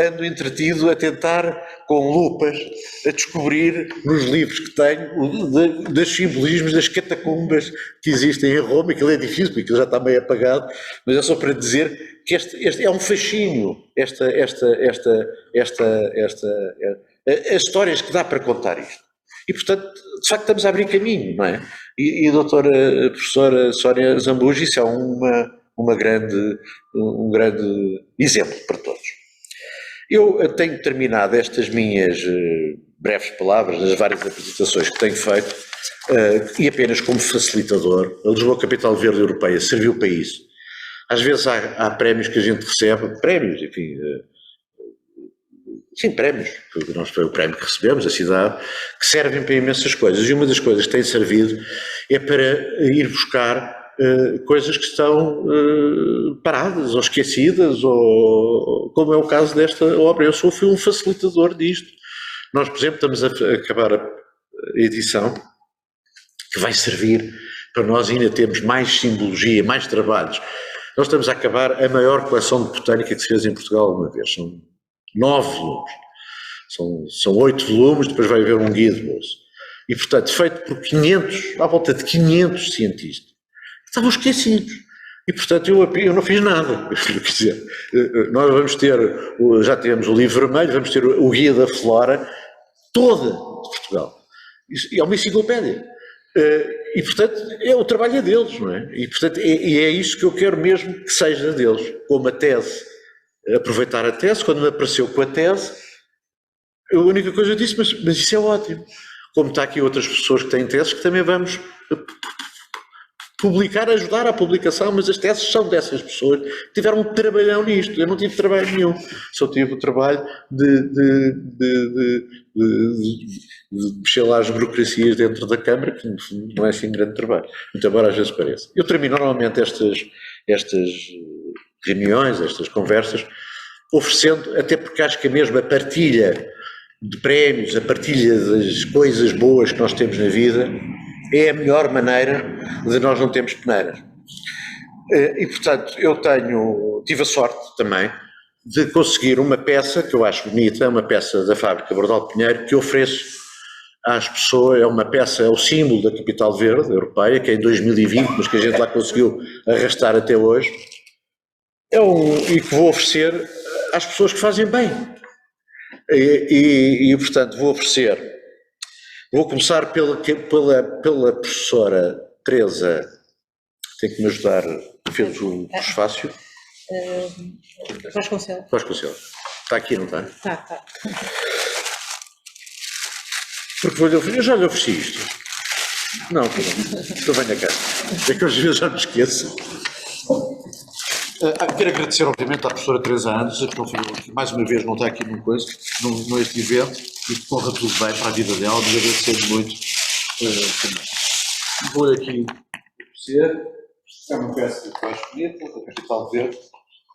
Speaker 2: ando entretido a tentar, com lupas, a descobrir nos livros que tenho dos simbolismos das catacumbas que existem em Roma. Aquilo é difícil, porque aquilo já está meio apagado, mas é só para dizer que este é um fascínio, as histórias que dá para contar isto. E, portanto, de facto estamos a abrir caminho, não é? E a doutora professora Sónia Zambujo, isso é um grande exemplo para todos. Eu tenho terminado estas minhas breves palavras, nas várias apresentações que tenho feito, e apenas como facilitador. A Lisboa Capital Verde Europeia serviu para isso. Às vezes há prémios que a gente recebe, prémios, enfim, sim, prémios, nós foi o prémio que recebemos, a cidade, que servem para imensas coisas, e uma das coisas que tem servido é para ir buscar coisas que estão paradas ou esquecidas, ou como é o caso desta obra. Eu fui um facilitador disto. Nós, por exemplo, estamos a acabar a edição, que vai servir para nós ainda termos mais simbologia, mais trabalhos. Nós estamos a acabar a maior coleção de botânica que se fez em Portugal alguma vez. São 9 volumes. São 8 volumes, depois vai haver um guia de bolso. E, portanto, feito por 500, à volta de 500 cientistas. Estavam esquecidos. E, portanto, eu não fiz nada. Quer dizer, nós vamos ter, já temos o livro vermelho, vamos ter o guia da flora toda de Portugal. E é uma enciclopédia. E, portanto, o trabalho é deles, não é? E, portanto, é isso que eu quero mesmo que seja deles. Como a tese, aproveitar a tese, quando me apareceu com a tese, a única coisa eu disse, mas isso é ótimo. Como está aqui outras pessoas que têm teses, que também vamos publicar, ajudar à publicação, mas as teses são dessas pessoas que tiveram um trabalhão nisto. Eu não tive trabalho nenhum, só tive o trabalho de mexer lá as burocracias dentro da Câmara, que no fundo não é assim grande trabalho, muito embora às vezes pareça. Eu termino normalmente estas reuniões, estas conversas, oferecendo, até porque acho que mesmo a partilha de prémios, a partilha das coisas boas que nós temos na vida, é a melhor maneira de nós não termos peneiras. E, portanto, eu tive a sorte também de conseguir uma peça que eu acho bonita, uma peça da Fábrica Bordal Pinheiro, que ofereço às pessoas, é o símbolo da Capital Verde Europeia, que é em 2020, mas que a gente lá conseguiu arrastar até hoje, e que vou oferecer às pessoas que fazem bem. Portanto, vou começar pela professora Teresa, tem que me ajudar, fez o prefácio. Vasconcelos. Está aqui, não está?
Speaker 1: Tá.
Speaker 2: Porque eu já lhe ofereci isto. Não, então venha cá. É que às vezes já me esqueço. Quero agradecer, obviamente, à professora Teresa Anderson, que mais uma vez não está aqui neste evento, e que corra tudo bem para a vida dela, mas agradecer muito também. Vou aqui oferecer, é uma peça que eu acho bonita, da Capital Verde,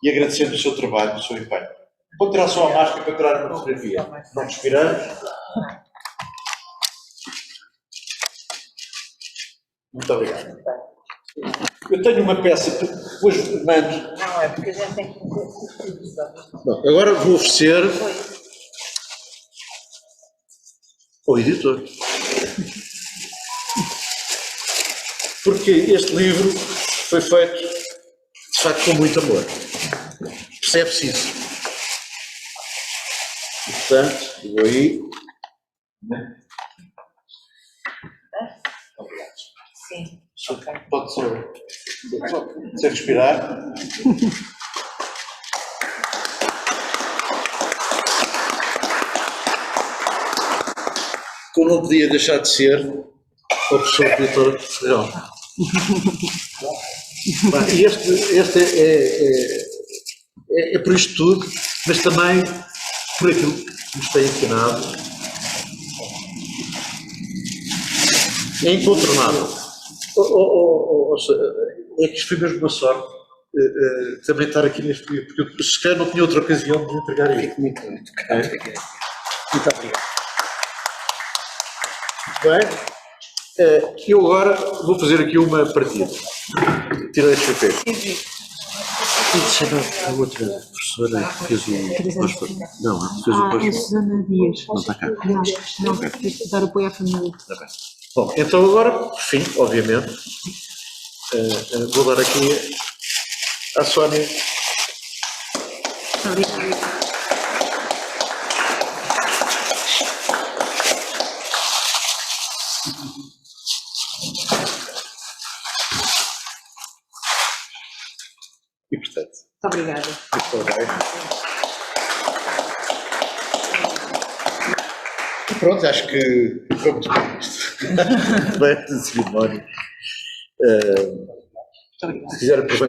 Speaker 2: e agradecendo o seu trabalho, o seu empenho. Vou tirar só a máscara para tirar uma fotografia. Não respiramos. Muito obrigado. Eu tenho uma peça que depois mando.
Speaker 1: Não, é porque a gente tem que meter.
Speaker 2: Bom, agora vou oferecer ao editor. Porque este livro foi feito
Speaker 5: de facto com muito amor. Percebe-se isso. E, portanto, eu vou aí.
Speaker 1: Sim.
Speaker 5: Pode ser. Sem respirar. Como não podia deixar de ser o professor Vítor Serrão. E este é por isto tudo, mas também por aquilo que nos tem ensinado. É incontornável. É que isto foi mesmo uma sorte também estar aqui neste dia, porque eu se calhar não tinha outra ocasião de entregar isto.
Speaker 3: Muito obrigado. Muito obrigado.
Speaker 5: Muito bem. Eu agora vou fazer aqui uma partida. Tirei este papel.
Speaker 3: E deixa a outra professora que fez o... Não, a que fez o...
Speaker 4: É Susana Dias.
Speaker 3: Não está cá.
Speaker 4: Não, tens de dar apoio à família.
Speaker 5: Bom, então agora, por fim, obviamente, vou dar aqui à Sónia.
Speaker 4: Obrigada.
Speaker 5: E, portanto,
Speaker 4: Muito obrigada.
Speaker 5: muito bem. E pronto, acho que foi muito bem isto. Muito bem, de cerimónia.
Speaker 4: Muito obrigada.
Speaker 5: Se quiser aproveitar.